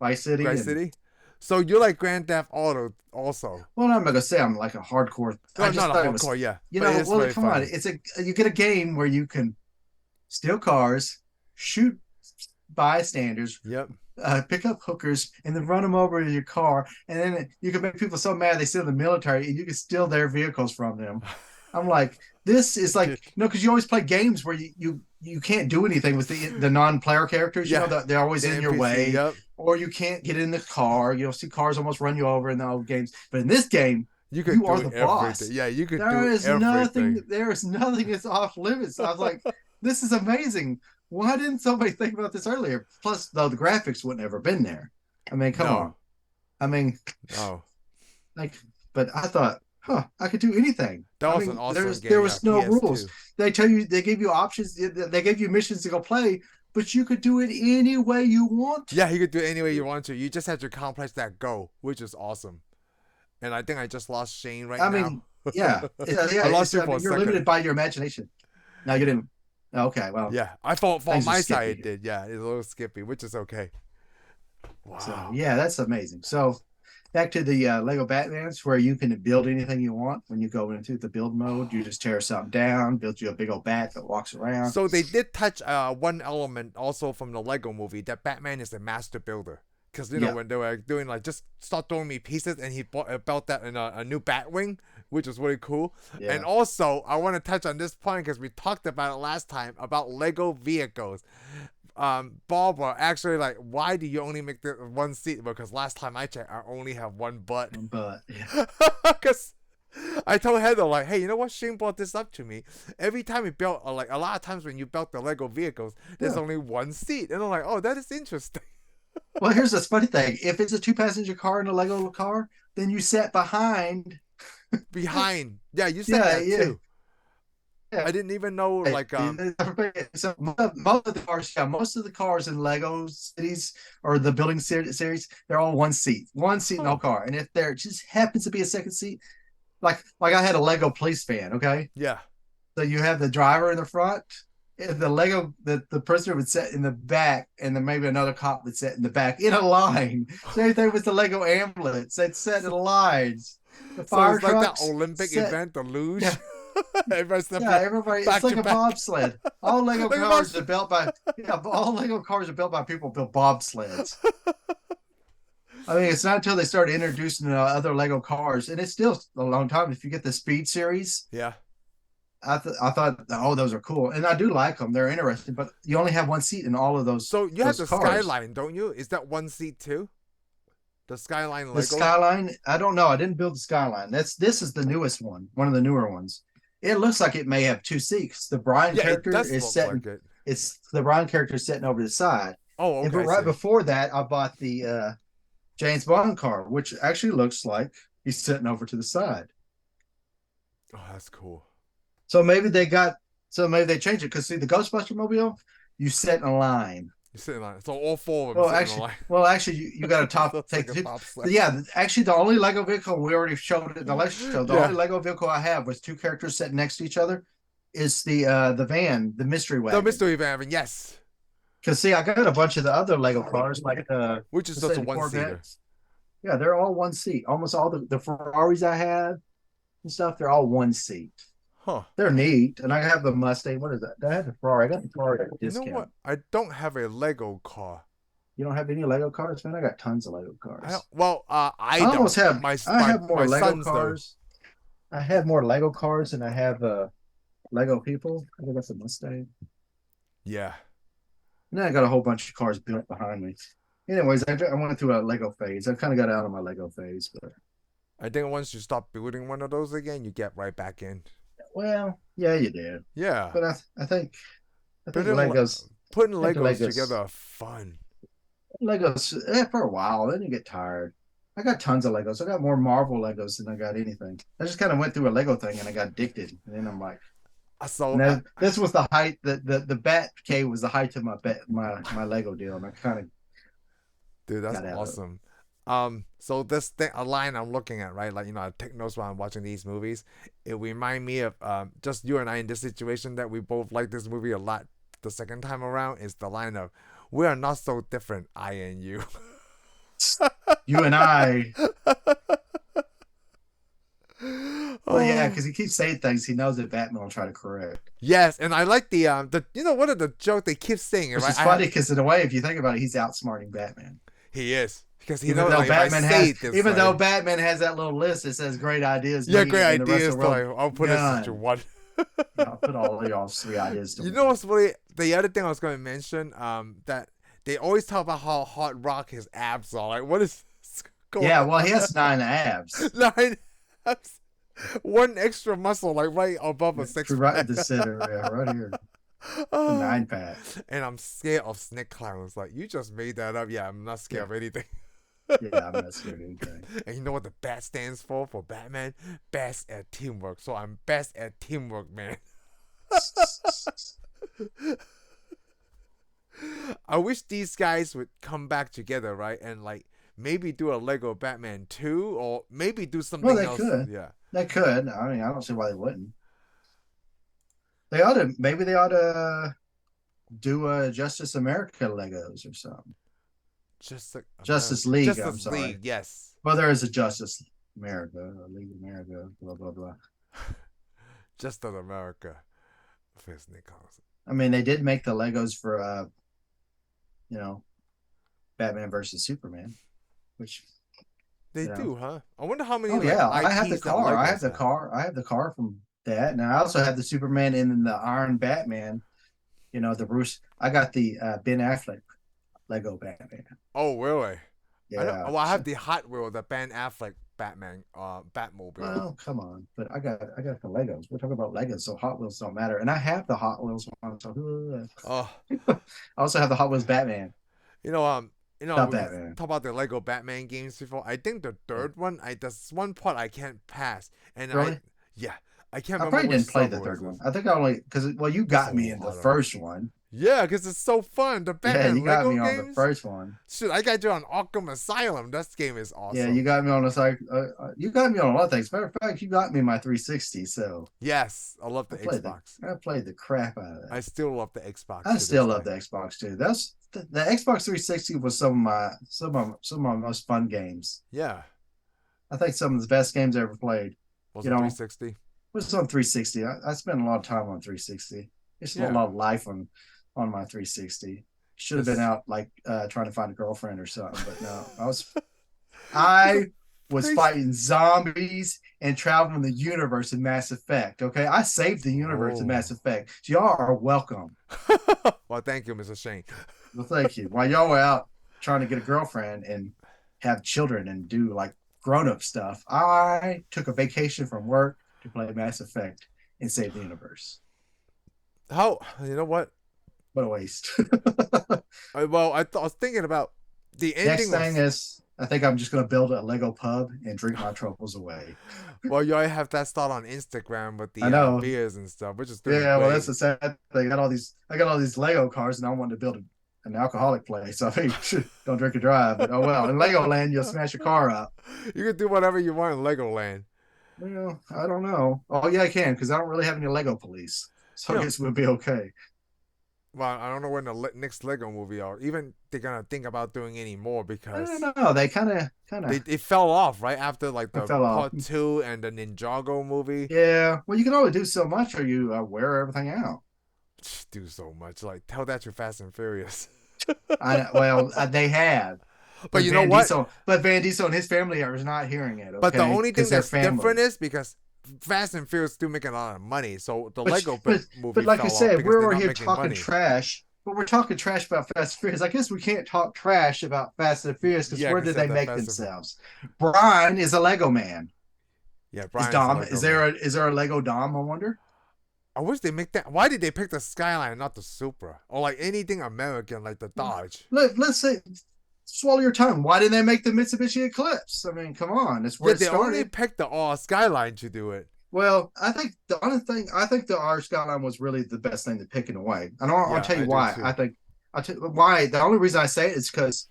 Vice City. Vice And City? So you like Grand Theft Auto also? well, I'm not gonna say I'm like a hardcore. I No, just not a thought it was, hardcore, yeah. But it is well, very come on, funny. you get a game where you can steal cars, shoot bystanders, Yep. pick up hookers, and then run them over in your car, and then you can make people so mad they steal the military, and you can steal their vehicles from them. I'm like, this is like, because you always play games where you can't do anything with the non-player characters. Yeah. They're always The in your NPC, way, yep. or you can't get in the car. You'll see cars almost run you over in the old games. But in this game, You could you are do the everything. boss. Yeah, you could There do is nothing. everything. There is nothing that's off limits. I was like, this is amazing. Why didn't somebody think about this earlier? Plus, though, the graphics wouldn't ever been there. I mean, come on. No. I mean, No. like, but I thought, I could do anything. That I was mean, an awesome game. there Yeah, was no rules. PS2. They gave you options. They gave you missions to go play, but you could do it any way you want. Yeah, you could do it any way you want to. You just had to accomplish that goal, which is awesome. And I think I just lost Shane right I now. mean, yeah. I lost you I for mean, a you're second. limited by your imagination. No, you didn't. Okay, well, Yeah, I thought for things are my skippy side it here. did. Yeah, it's a little skippy, which is okay. So Wow. yeah, that's amazing. So back to the Lego Batmans, where you can build anything you want. When you go into the build mode, you just tear something down, build you a big old bat that walks around. So they did touch one element also from the Lego movie that Batman is a master builder. Because Yeah, when they were doing like just start throwing me pieces, and he built that in a new Batwing, which was really cool. yeah. And also, I want to touch on this point because we talked about it last time about Lego vehicles. Barbara actually like, why do you only make the one seat? Because last time I checked, I only have one butt. But yeah, Because I told Heather like, hey, you know what? Shane brought this up to me. Every time we built, like a lot of times when you built the Lego vehicles, there's yeah. only one seat, and I'm like, oh, that is interesting. Well, here's this funny thing: if it's a two-passenger car in a Lego car, then you sit behind. Behind, yeah, you said Yeah, that yeah. too. Yeah. I didn't even know like So most of the cars, yeah, most of the cars in Lego cities or the building series, they're all one seat in the whole oh car. And if there just happens to be a second seat, like I had a Lego police van, okay? yeah. So you have the driver in the front, and the prisoner would sit in the back, and then maybe another cop would sit in the back in a line. Same thing with the Lego ambulance; they'd sit in lines. The So fire it's like that trucks Olympic sit. event, the luge. Yeah, Everybody step yeah, everybody. back It's like to a back. bobsled. All Lego Like a cars bobsled. are built by all Lego cars are built by people who build bobsleds. I mean, it's not until they start introducing other Lego cars, and it's still a long time. If you get the Speed series, Yeah. I thought, oh, those are cool, and I do like them. They're interesting, but you only have one seat in all of So you have those the cars. Skyline, don't you? Is that one seat too? The Skyline The Lego? Skyline, I don't know. I didn't build the Skyline. This is the newest one of the newer ones. It looks like it may have two seats. The Brian Yeah, it character does is look sitting. like it. It's the Brian character sitting over the side. Oh, And okay. but I right see. before that, I bought the James Bond car, which actually looks like He's sitting over to the side. Oh, that's cool. So maybe they changed it because see the Ghostbuster mobile, you sit in a line. You're sitting on it. So all four of them Well, sitting on actually, the line. you got to So it's take like a the. bobsled. Yeah, actually, the only Lego vehicle we already showed it in the last show. The Yeah. only Lego vehicle I have was two characters sitting next to each other. Is the van, the mystery wagon. The mystery van, yes. Because see, I got a bunch of the other Lego cars, like which is just a one-seater. Yeah, they're all one seat. Almost all the Ferraris I had and stuff, they're all one seat. Huh. They're neat. And I have the Mustang. What is that? I have the Ferrari. I got the Ferrari at a discount. You know what? I don't have a Lego car. You don't have any Lego cars, man? I got tons of Lego cars. I don't. Almost have. I have more my Lego cars. I have more Lego cars than I have Lego people. I think that's a Mustang. Yeah. And then I got a whole bunch of cars built behind me. Anyways, I went through a Lego phase. I kind of got out of my Lego phase, but I think once you stop building one of those again, you get right back in. Well, yeah, you did. Yeah. But I think Legos putting Legos together are fun. Legos for a while, then you get tired. I got tons of Legos. I got more Marvel Legos than I got anything. I just kind of went through a Lego thing and I got addicted. And then I'm like, this was the height. The Bat Cave was the height of my Lego deal, and I kind of. Dude, that's awesome. So this thing, a line I'm looking at, right? Like, I take notes while I'm watching these movies. It remind me of just you and I in this situation that we both like this movie a lot. The second time around is the line of, "We are not so different, I and you." You and I. Well, yeah, because he keeps saying things he knows that Batman will try to correct. Yes, and I like the one of the joke they keep saying. Which is funny because in a way, if you think about it, he's outsmarting Batman. He is. Because though Batman has that little list that says great ideas. Yeah, great ideas. I'll put it into one. I'll put all y'all's 3 ideas. You know what's really the other thing I was going to mention? That they always talk about how hard rock his abs are. Like, what is going on? Yeah, well, he has 9 abs. 9 abs. One extra muscle, like right above a 6 right at the center, yeah, right here. 9 pack. And I'm scared of snake clowns. Like, you just made that up. Yeah, I'm not scared of anything. Yeah, I'm not scared of anything. And you know what the BAT stands for Batman? Best at teamwork. So I'm best at teamwork, man. I wish these guys would come back together, right? And like maybe do a Lego Batman 2 or maybe do something else. Could. Yeah. They could. I mean, I don't see why they wouldn't. They ought to do Justice America Legos or something. Justice League. I'm sorry. League, yes. Well, there is a Justice America, a League of America, blah blah blah. Justice America. I mean, they did make the Legos for Batman versus Superman, which they do, huh? I wonder how many. Oh yeah, I have the car. I have the car from that, and I also have the Superman and the Iron Batman. The Bruce. I got the Ben Affleck Lego Batman. Oh really? Yeah. I have the Hot Wheel, the Ben Affleck Batman, Batmobile. Well, come on, but I got the Legos. We're talking about Legos, so Hot Wheels don't matter. And I have the Hot Wheels one. So, I also have the Hot Wheels Batman. Batman. Talk about the Lego Batman games before. I think the third one, there's one part I can't pass, and really? I can't remember. I probably didn't play the third one. I think I only because you got me in the first one. Yeah, because it's so fun. The Batman you got Lego me games? on the first one. Shit, I got you on Arkham Asylum. That game is awesome. Yeah, you got me on you got me on a lot of things. Matter of fact, you got me my 360. So yes, I love the Xbox. I played the crap out of that. I still love the Xbox. I still love the Xbox too. That's the Xbox 360 was some of my most fun games. Yeah, I think some of the best games I ever played. Was it 360? It was on 360. I spent a lot of time on 360. There's a lot of life on my 360. Should have been out like trying to find a girlfriend or something, but no. I was fighting zombies and traveling the universe in Mass Effect. Okay, I saved the universe in Mass Effect. So y'all are welcome. Well, thank you, Mr. Shane. Well, thank you. While y'all were out trying to get a girlfriend and have children and do like grown-up stuff, I took a vacation from work to play Mass Effect and save the universe. How? You know what? What a waste. Well, I was thinking about the ending. Next thing is I think I'm just gonna build a Lego pub and drink my troubles away. Well, you already have that start on Instagram with I the know. beers and stuff, which is doing Yeah, well, that's great. the sad thing. I got all these Lego cars, and I wanted to build an alcoholic place. So I mean, don't drink and drive. But oh well, in Legoland, you'll smash your car up. You can do whatever you want in Legoland. Well, I don't know. Oh yeah, I can because I don't really have any Lego police, so You I know, guess we'll be okay. well, I don't know when the next Lego movie are. Even they're gonna think about doing any more I don't because know. They kind of it fell off right after like the fell off. part two and the Ninjago movie. Yeah. Well, you can only do so much, or you wear everything out. Do so much. Like tell that to Fast and Furious. They have, But you know what? But Van Diesel and his family are not hearing it. Okay? But the only thing Because they're that's family. different is because Fast and Furious still making a lot of money. So the Lego movie But like fell I off said, because we're they're over not here making talking money. trash. But we're talking trash about Fast and Furious. I guess we can't talk trash about Fast and Furious because Yeah, where 'cause did they they're make Fast and- themselves? Brian is a Lego man. Yeah, Is Brian's Dom? Lego Is man. there a Lego Dom? I wonder. I wish they make that. Why did they pick the Skyline and not the Supra or like anything American like the Dodge? Let's say, swallow your tongue. Why didn't they make the Mitsubishi Eclipse? I mean, come on, that's where Yeah, it they only started. picked the Skyline to do it. Well, I think I think the R Skyline was really the best thing to pick in a way. And I'll Yeah, tell I you do why. too. I'll tell you why. The only reason I say it is because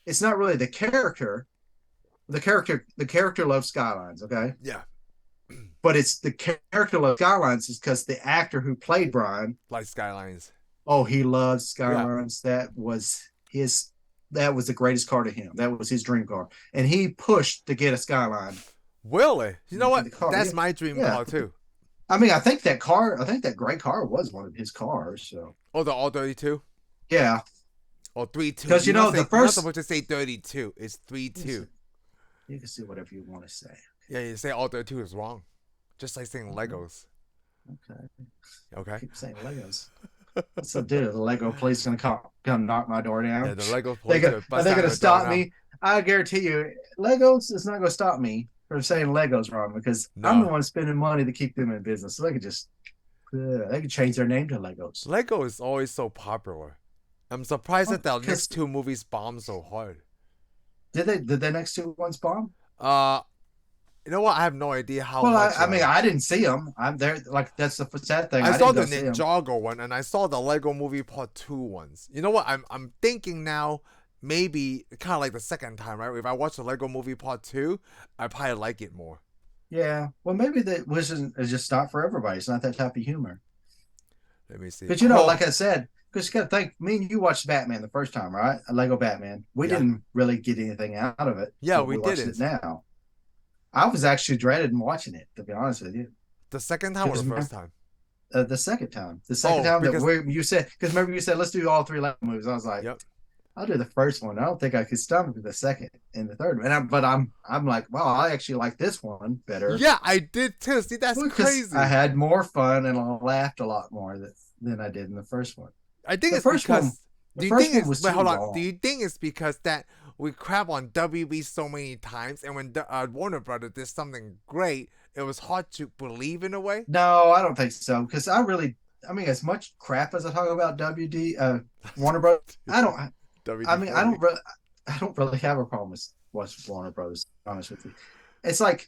it's not really the character. The character loves Skylines, okay? Yeah, But it's the character loves Skylines is because the actor who played Brian, like Skylines. oh, he loves Skylines. That was the greatest car to him. That was his dream car. And he pushed to get a Skyline. Really? You know In what? the car, That's yeah. my dream Yeah. car too. I mean, I think that gray car was one of his cars. So Oh, the all 32 yeah, or 32. because You're not first supposed to say 32. It's 32. you can say whatever you want to say. Yeah, you say all 32 is wrong. Just like saying Legos. Okay, Okay. keep saying Legos. So, dude, the Lego police gonna come knock my door down. Yeah, the Lego They police go, are are they busting gonna the stop door me? I guarantee you, Legos is not gonna stop me from saying Legos wrong because I'm the No. one spending money to keep them in business. So they could change their name to Legos. now. Lego is always so popular. I'm surprised that the Well, 'cause- next two movies bombed so hard. Did the next two ones bomb? You know what? I have no idea how Well, much. I mean, I didn't see them. I'm there. Like that's the sad thing. I saw the didn't go see 'em. Ninjago one and I saw the Lego Movie Part 2 ones. You know what? I'm thinking now maybe kind of like the second time, right? If I watch the Lego Movie Part 2, I probably like it more. Yeah. Well, maybe that wasn't. It's just not for everybody. It's not that type of humor. Let me see. But like I said, because you got to think. Me and you watched Batman the first time, right? A Lego Batman. We Yeah. didn't really get anything out of it. Yeah, but we watched didn't. it now. I was actually dreaded watching it, to be honest with you. The second time or the first time? The second time. The second time because- you said, because remember you said let's do all three Lego movies. I was like, Yep. I'll do the first one. I don't think I could stomach the second and the third one. I'm like, wow, I actually like this one better. Yeah, I did too. See, that's Because crazy. I had more fun and I laughed a lot more than I did in the first one. I think the it's first because. one- Do you first think one it's was wait, too hold on? long. Do you think it's because that we crap on WB so many times, and when Warner Brothers did something great, it was hard to believe in a way? No, I don't think so. Because I mean, as much crap as I talk about Warner Brothers, I don't. WD-40. I mean, I don't really have a problem with Warner Brothers. To be honest with you, it's like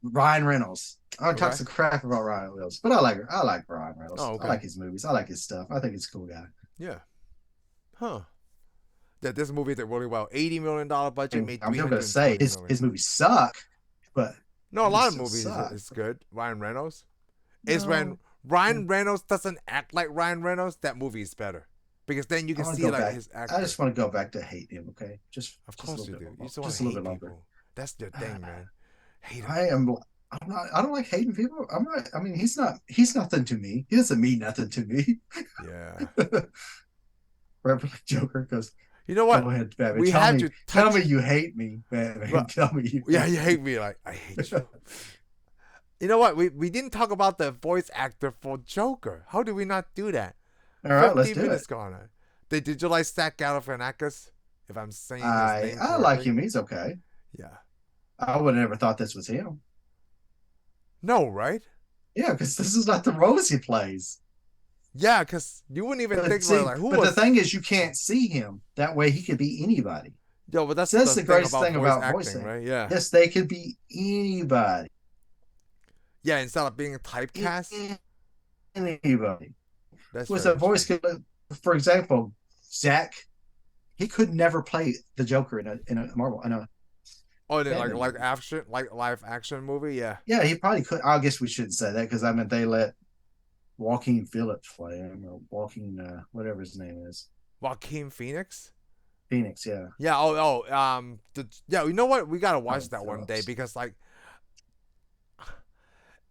Ryan Reynolds. I talk some crap about Ryan Reynolds, but I like Ryan Reynolds. Oh, okay. I like his movies. I like his stuff. I think he's a cool guy. Yeah. Huh. That this movie did really well. $80 million budget made I'm not $320 gonna say million. his movies suck, but No, a lot of still movies suck. is good. Ryan Reynolds. It's No. when Ryan Reynolds doesn't act like Ryan Reynolds, that movie is better. Because then you I can wanna see go like back. his actor. I just want to go back to hating him. Okay, Of course you do. You just want just to a hate little bit longer. people. That's your thing, man. Hate him. I'm not. I don't like hating people. I'm not. I mean, he's not. He's nothing to me. He doesn't mean nothing to me. Yeah. Forever like Joker goes. You know what? Go ahead, Batman. We tell have me, to tell touch- me you hate me, Batman. Well, tell me you. Yeah, you hate me. Like, I hate you. You know what? We didn't talk about the voice actor for Joker. How did we not do that? All right, 50 let's do minutes it. gone. Did you like Zach Galifianakis? If I'm saying his name I like correctly? him. He's okay. Yeah. I would have never thought this was him. No, right? Yeah, because this is not the roles he plays. Yeah, because you wouldn't even think See, like who but was. the thing is, you can't see him. That way, he could be anybody. Yo, but that's So that's the the thing greatest about thing voice about acting, voicing. right? Yeah. Yes, they could be anybody. Yeah, instead of being typecast. Anybody. That's With a very voice true. could, for example, Zach, he could never play the Joker in a Marvel in a Oh, then Batman like movie. action, like live action movie. Yeah. Yeah, he probably could. I guess we shouldn't say that because I mean they let Joaquin Phillips play him or Joaquin whatever his name is. Joaquin Phoenix. Phoenix, yeah. Yeah. Yeah. You know what? We gotta watch Oh, that one day Phillips. because like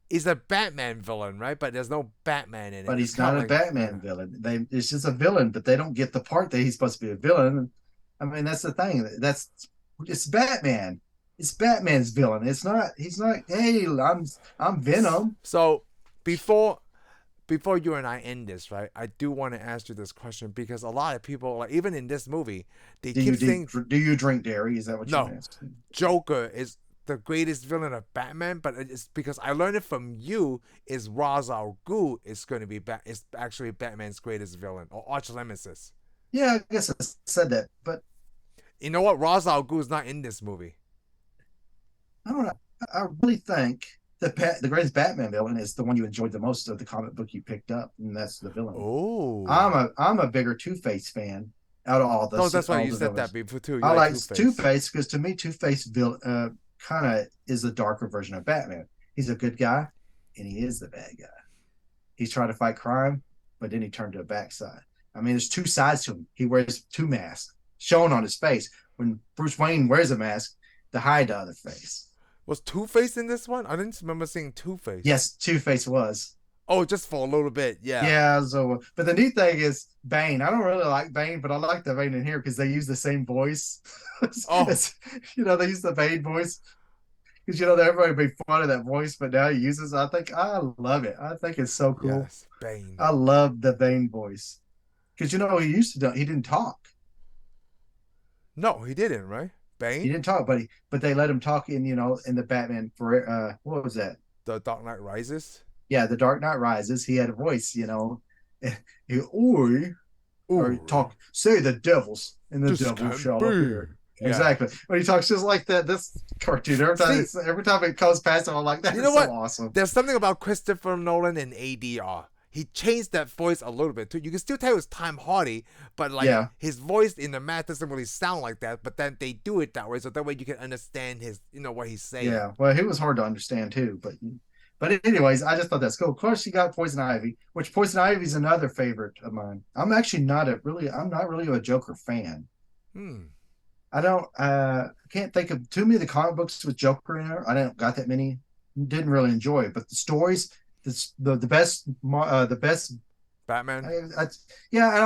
he's a Batman villain, right? But there's no Batman in it. But It's he's kind not of a like Batman villain. It's just a villain, but they don't get the part that he's supposed to be a villain. I mean, that's the thing. It's Batman. It's Batman's villain. It's not. He's not. Hey, I'm Venom. so. Before you and I end this, right? I do want to ask you this question because a lot of people, like even in this movie, they keep saying Do you drink dairy? Is that what you no, asked? Joker is the greatest villain of Batman, but it's because I learned it from you. Is Ra's al Ghul is going to be is actually Batman's greatest villain or arch nemesis. Yeah, I guess I said that, but You know what? Ra's al Ghul is not in this movie. I don't know. I really think the greatest Batman villain is the one you enjoyed the most of the comic book you picked up, and that's the villain. Oh, I'm a bigger Two Face fan out of no, that's why all you the said villains. that before too. You I like like Two Two Face. Face because to me Two Face kind of is a darker version of Batman. He's a good guy, and he is the bad guy. He's trying to fight crime, but then he turned to a backside. I mean, there's two sides to him. He wears two masks shown on his face. When Bruce Wayne wears a mask to hide the other face. Was Two Face in this one? I didn't remember seeing Two Face. Yes, Two Face was. Oh, just for a little bit. Yeah. Yeah, so but the neat thing is Bane. I don't really like Bane, but I like the Bane in here because they use the same voice. Oh, They use the Bane voice because everybody made fun of that voice, but now he uses. I think I love it. I think it's so cool. yes, Bane. I love the Bane voice because he didn't talk. No, he didn't. Right? He Bane, didn't talk, but they let him talk in the Batman for what was that? the Dark Knight Rises. Yeah, the Dark Knight Rises. He had a voice, he oi or Ooh, talk say the devils and the this devil can shall be. appear. Yeah. Exactly. When he talks just like that, this cartoon every time it comes past him, I'm like, that You is know so what? awesome. There's something about Christopher Nolan and ADR. He changed that voice a little bit too. You can still tell it was Tom Hardy, but like Yeah. his voice in the math doesn't really sound like that. But then they do it that way, so that way you can understand what he's saying. Yeah. Well, he was hard to understand too, but anyways, I just thought that's cool. Of course, you got Poison Ivy, which Poison Ivy is another favorite of mine. I'm actually I'm not really a Joker fan. Hmm. I don't can't think of too many of the comic books with Joker in there. I don't got that many. Didn't really enjoy it, but the stories, the best. Batman. Yeah, and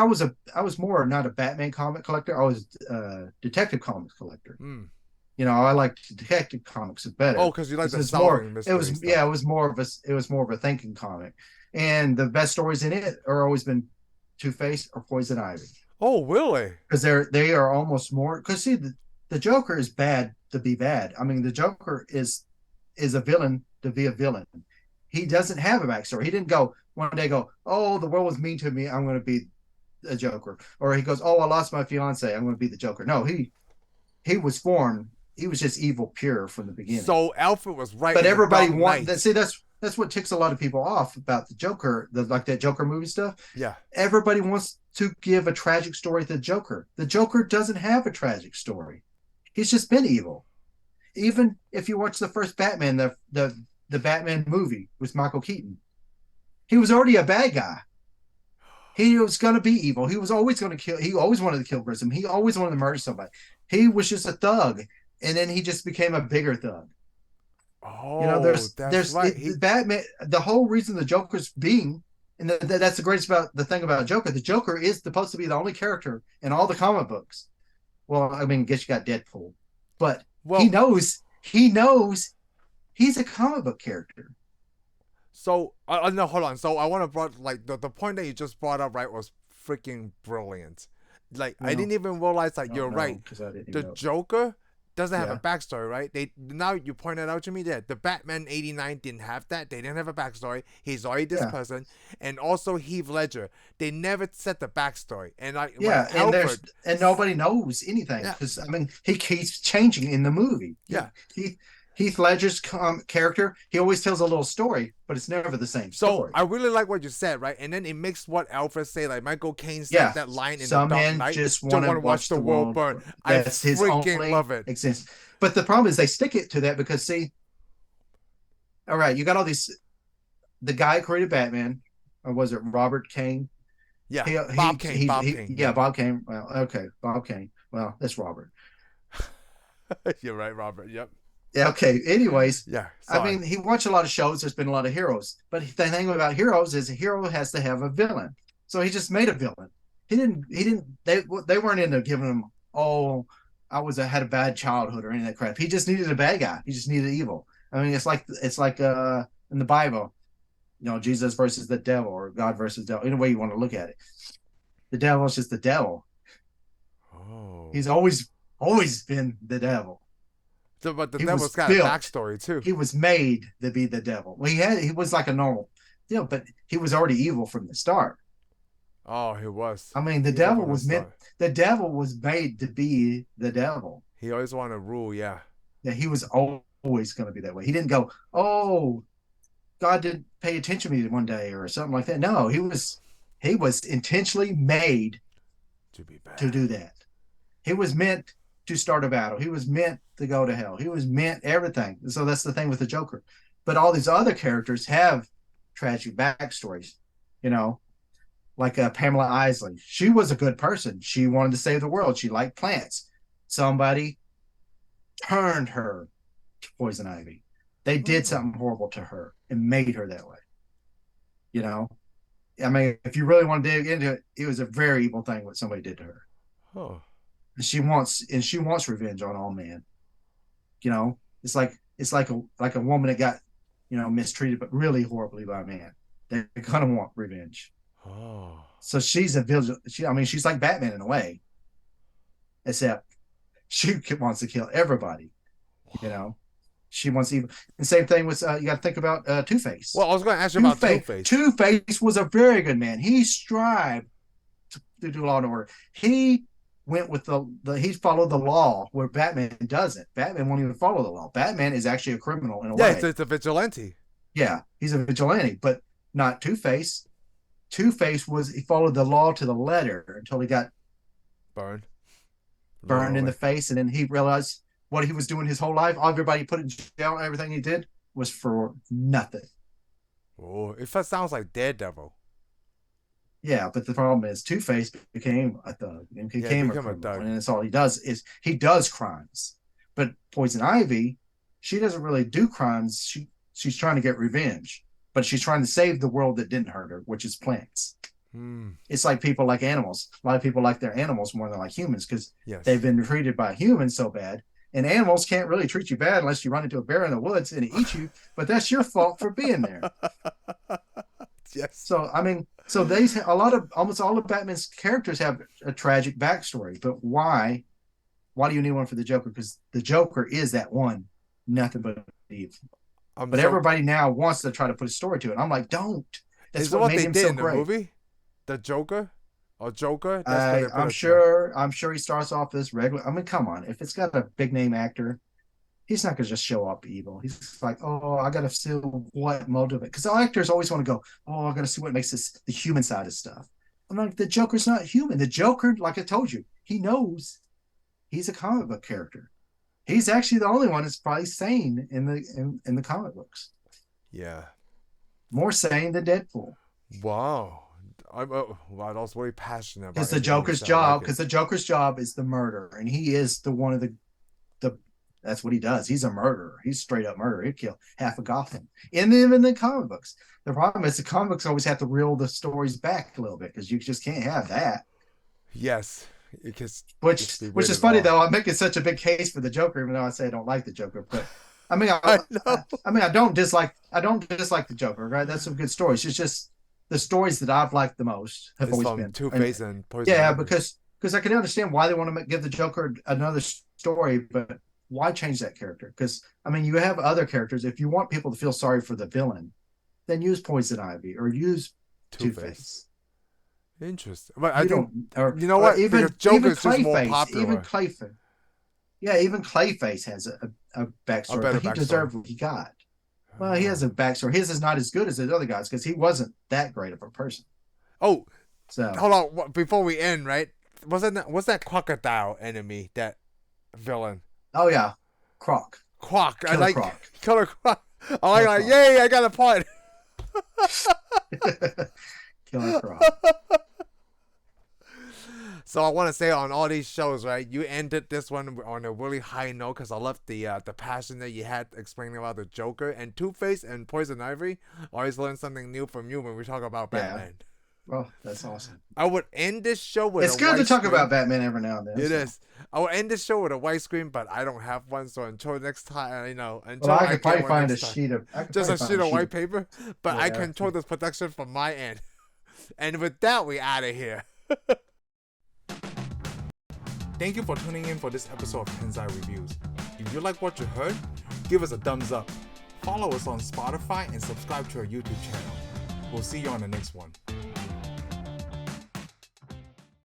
I was more not a Batman comic collector. I was a detective comics collector. Hmm. I like detective comics better. Oh, because you like the It's more. solving mystery stuff. It was more of a thinking comic, and the best stories in it are always been Two Face or Poison Ivy. Oh, really? Because they are almost more because see the Joker is bad to be bad. I mean the Joker is a villain to be a villain. He doesn't have a backstory. He didn't go one day oh the world was mean to me, I'm going to be a Joker, or he goes, oh I lost my fiance, I'm going to be the Joker. No, he was formed. He was just evil pure from the beginning. So Alfred was right. But everybody wants that. See, that's what ticks a lot of people off about the Joker, like that Joker movie stuff. Yeah. Everybody wants to give a tragic story to the Joker. The Joker doesn't have a tragic story. He's just been evil. Even if you watch the first Batman, the Batman movie with Michael Keaton, he was already a bad guy. He was going to be evil. He was always going to kill. He always wanted to kill Grissom. He always wanted to murder somebody. He was just a thug, and then he just became a bigger thug. Oh, there's right. Batman. The whole reason the Joker's being, and that's the greatest about the thing about Joker. The Joker is supposed to be the only character in all the comic books. Well, I mean, I guess you got Deadpool, but he knows he's a comic book character. So no, hold on. So I want to brought like the point that you just brought up, right, was freaking brilliant. Like I didn't even realize that you're right. The Joker doesn't have a Yeah. backstory, right? They now you pointed out to me that the Batman '89 didn't have that. They didn't have a backstory. He's already this Yeah. person, and also Heath Ledger. They never set the backstory. And when Yeah, Alfred, and nobody knows anything yeah, because I mean he keeps changing in the movie. yeah. He Heath Ledger's character, he always tells a little story, but it's never the same So story. I really like what you said, right? And then it makes what Alfred say, like Michael Caine said Yeah, that line in The some Dark men Knight. just Don't want to want to watch watch the the world world burn. burn. I That's his freaking only love it. existence. But the problem is they stick it to that because see, all right, you got all these. The guy who created Batman, or was it Robert Kane? Yeah, He, Bob Kane. Bob Kane. Yeah, Bob Kane. Well, okay, Bob Kane. Well, that's Robert. You're right, Robert. Yep. Yeah, okay. Anyways, Yeah. I Sorry. mean, he watched a lot of shows. There's been a lot of heroes, but the thing about heroes is a hero has to have a villain. So he just made a villain. He didn't. They weren't into giving him. Oh, had a bad childhood or any of that crap. He just needed a bad guy. He just needed evil. I mean, it's like in the Bible, Jesus versus the devil or God versus the devil. Any way you want to look at it, the devil is just the devil. Oh. He's always been the devil. So, but the He devil's was got built. a backstory too. He was made to be the devil. Well, he was like a normal, but he was already evil from the start. Oh, he was. I mean, the devil was made to be the devil. He always wanted to rule, yeah. Yeah, he was always going to be that way. He didn't go, oh, God didn't pay attention to me one day or something like that. No, he was intentionally made to be bad. To do that. He was meant to start a battle. He was meant to go to hell. He was meant everything. So that's the thing with the Joker. But all these other characters have tragic backstories, like Pamela Isley. She was a good person. She wanted to save the world. She liked plants. Somebody turned her to poison ivy. They did something horrible to her and made her that way. I mean, if you really want to dig into it, it was a very evil thing what somebody did to her. Oh. And she wants revenge on all men. It's like a woman that got, mistreated, but really horribly by a man. They're gonna want revenge. Oh. So she's a villain. She's like Batman in a way, except she wants to kill everybody. She wants evil. And same thing with you got to think about Two-Face. Well, I was going to ask you about Two-Face. Two-Face was a very good man. He strived to do law and order. He went with he followed the law where Batman doesn't. Batman won't even follow the law. Batman is actually a criminal in a way. Yeah, it's a vigilante. Yeah, he's a vigilante, but not Two-Face. Two-Face he followed the law to the letter until he got burned in the face, and then he realized what he was doing his whole life. Everybody put in jail, everything he did was for nothing. Oh, it sounds like Daredevil. Yeah, but the problem is Two-Face became a thug and became a criminal, and that's all he does is he does crimes. But Poison Ivy, she doesn't really do crimes. She's trying to get revenge, but she's trying to save the world that didn't hurt her, which is plants. It's like people like animals. A lot of people like their animals more than like humans because they've been treated by humans so bad. And animals can't really treat you bad unless you run into a bear in the woods and it eats you. But that's your fault for being there. Yes. So almost all of Batman's characters have a tragic backstory. But why? Why do you need one for the Joker? Because the Joker is that one, nothing but evil. But everybody now wants to try to put a story to it. I'm like, don't. That's what made him so great. The movie, the Joker. Or Joker? I'm sure he starts off as regular. I mean, come on. If it's got a big name actor, he's not going to just show up evil. He's like, oh, I got to see what motivate. Because all actors always want to go, oh, I got to see what makes the human side of stuff. I'm like, the Joker's not human. The Joker, like I told you, he knows he's a comic book character. He's actually the only one that's probably sane in the comic books. Yeah. More sane than Deadpool. Wow. I was very passionate about because the Joker's job is the murder, and he is the one of the that's what he does. He's a murderer. He's straight up murderer. He'd kill half of Gotham. And even in the comic books, the problem is the comic books always have to reel the stories back a little bit because you just can't have that. Yes, which is funny though. I'm making such a big case for the Joker, even though I say I don't like the Joker, but. I mean, I don't dislike the Joker, right? That's some good stories. It's just the stories that I've liked the most have always been Two-Face and Poison. Yeah, because I can understand why they want to give the Joker another story, but why change that character? Because I mean, you have other characters. If you want people to feel sorry for the villain, then use Poison Ivy or use Two-Face. Interesting, but I think or, you know what? Even because Joker even is just more Clayface, popular. even Clayface. Yeah, even Clayface has a backstory, better but he backstory. deserved what he got. Well, he has a backstory. His is not as good as the other guys because he wasn't that great of a person. Oh, so hold on. Before we end, right? What's that crocodile enemy? That villain? Oh yeah, Croc. Croc. Killer I like Croc. Killer Croc. I like, yay! I got a part. Killer Croc. So I want to say on all these shows, right? You ended this one on a really high note because I love the passion that you had explaining about the Joker and Two-Face and Poison Ivy. Always learn something new from you when we talk about Batman. Well, that's awesome. I would end this show with it's good to talk about Batman every now and then. It is. I will end this show with a white screen, but I don't have one. So until next time, until well, I could probably find a sheet of just a sheet of white paper. But I control this production from my end. And with that, we out of here. Thank you for tuning in for this episode of Tensai Reviews. If you like what you heard, give us a thumbs up. Follow us on Spotify and subscribe to our YouTube channel. We'll see you on the next one.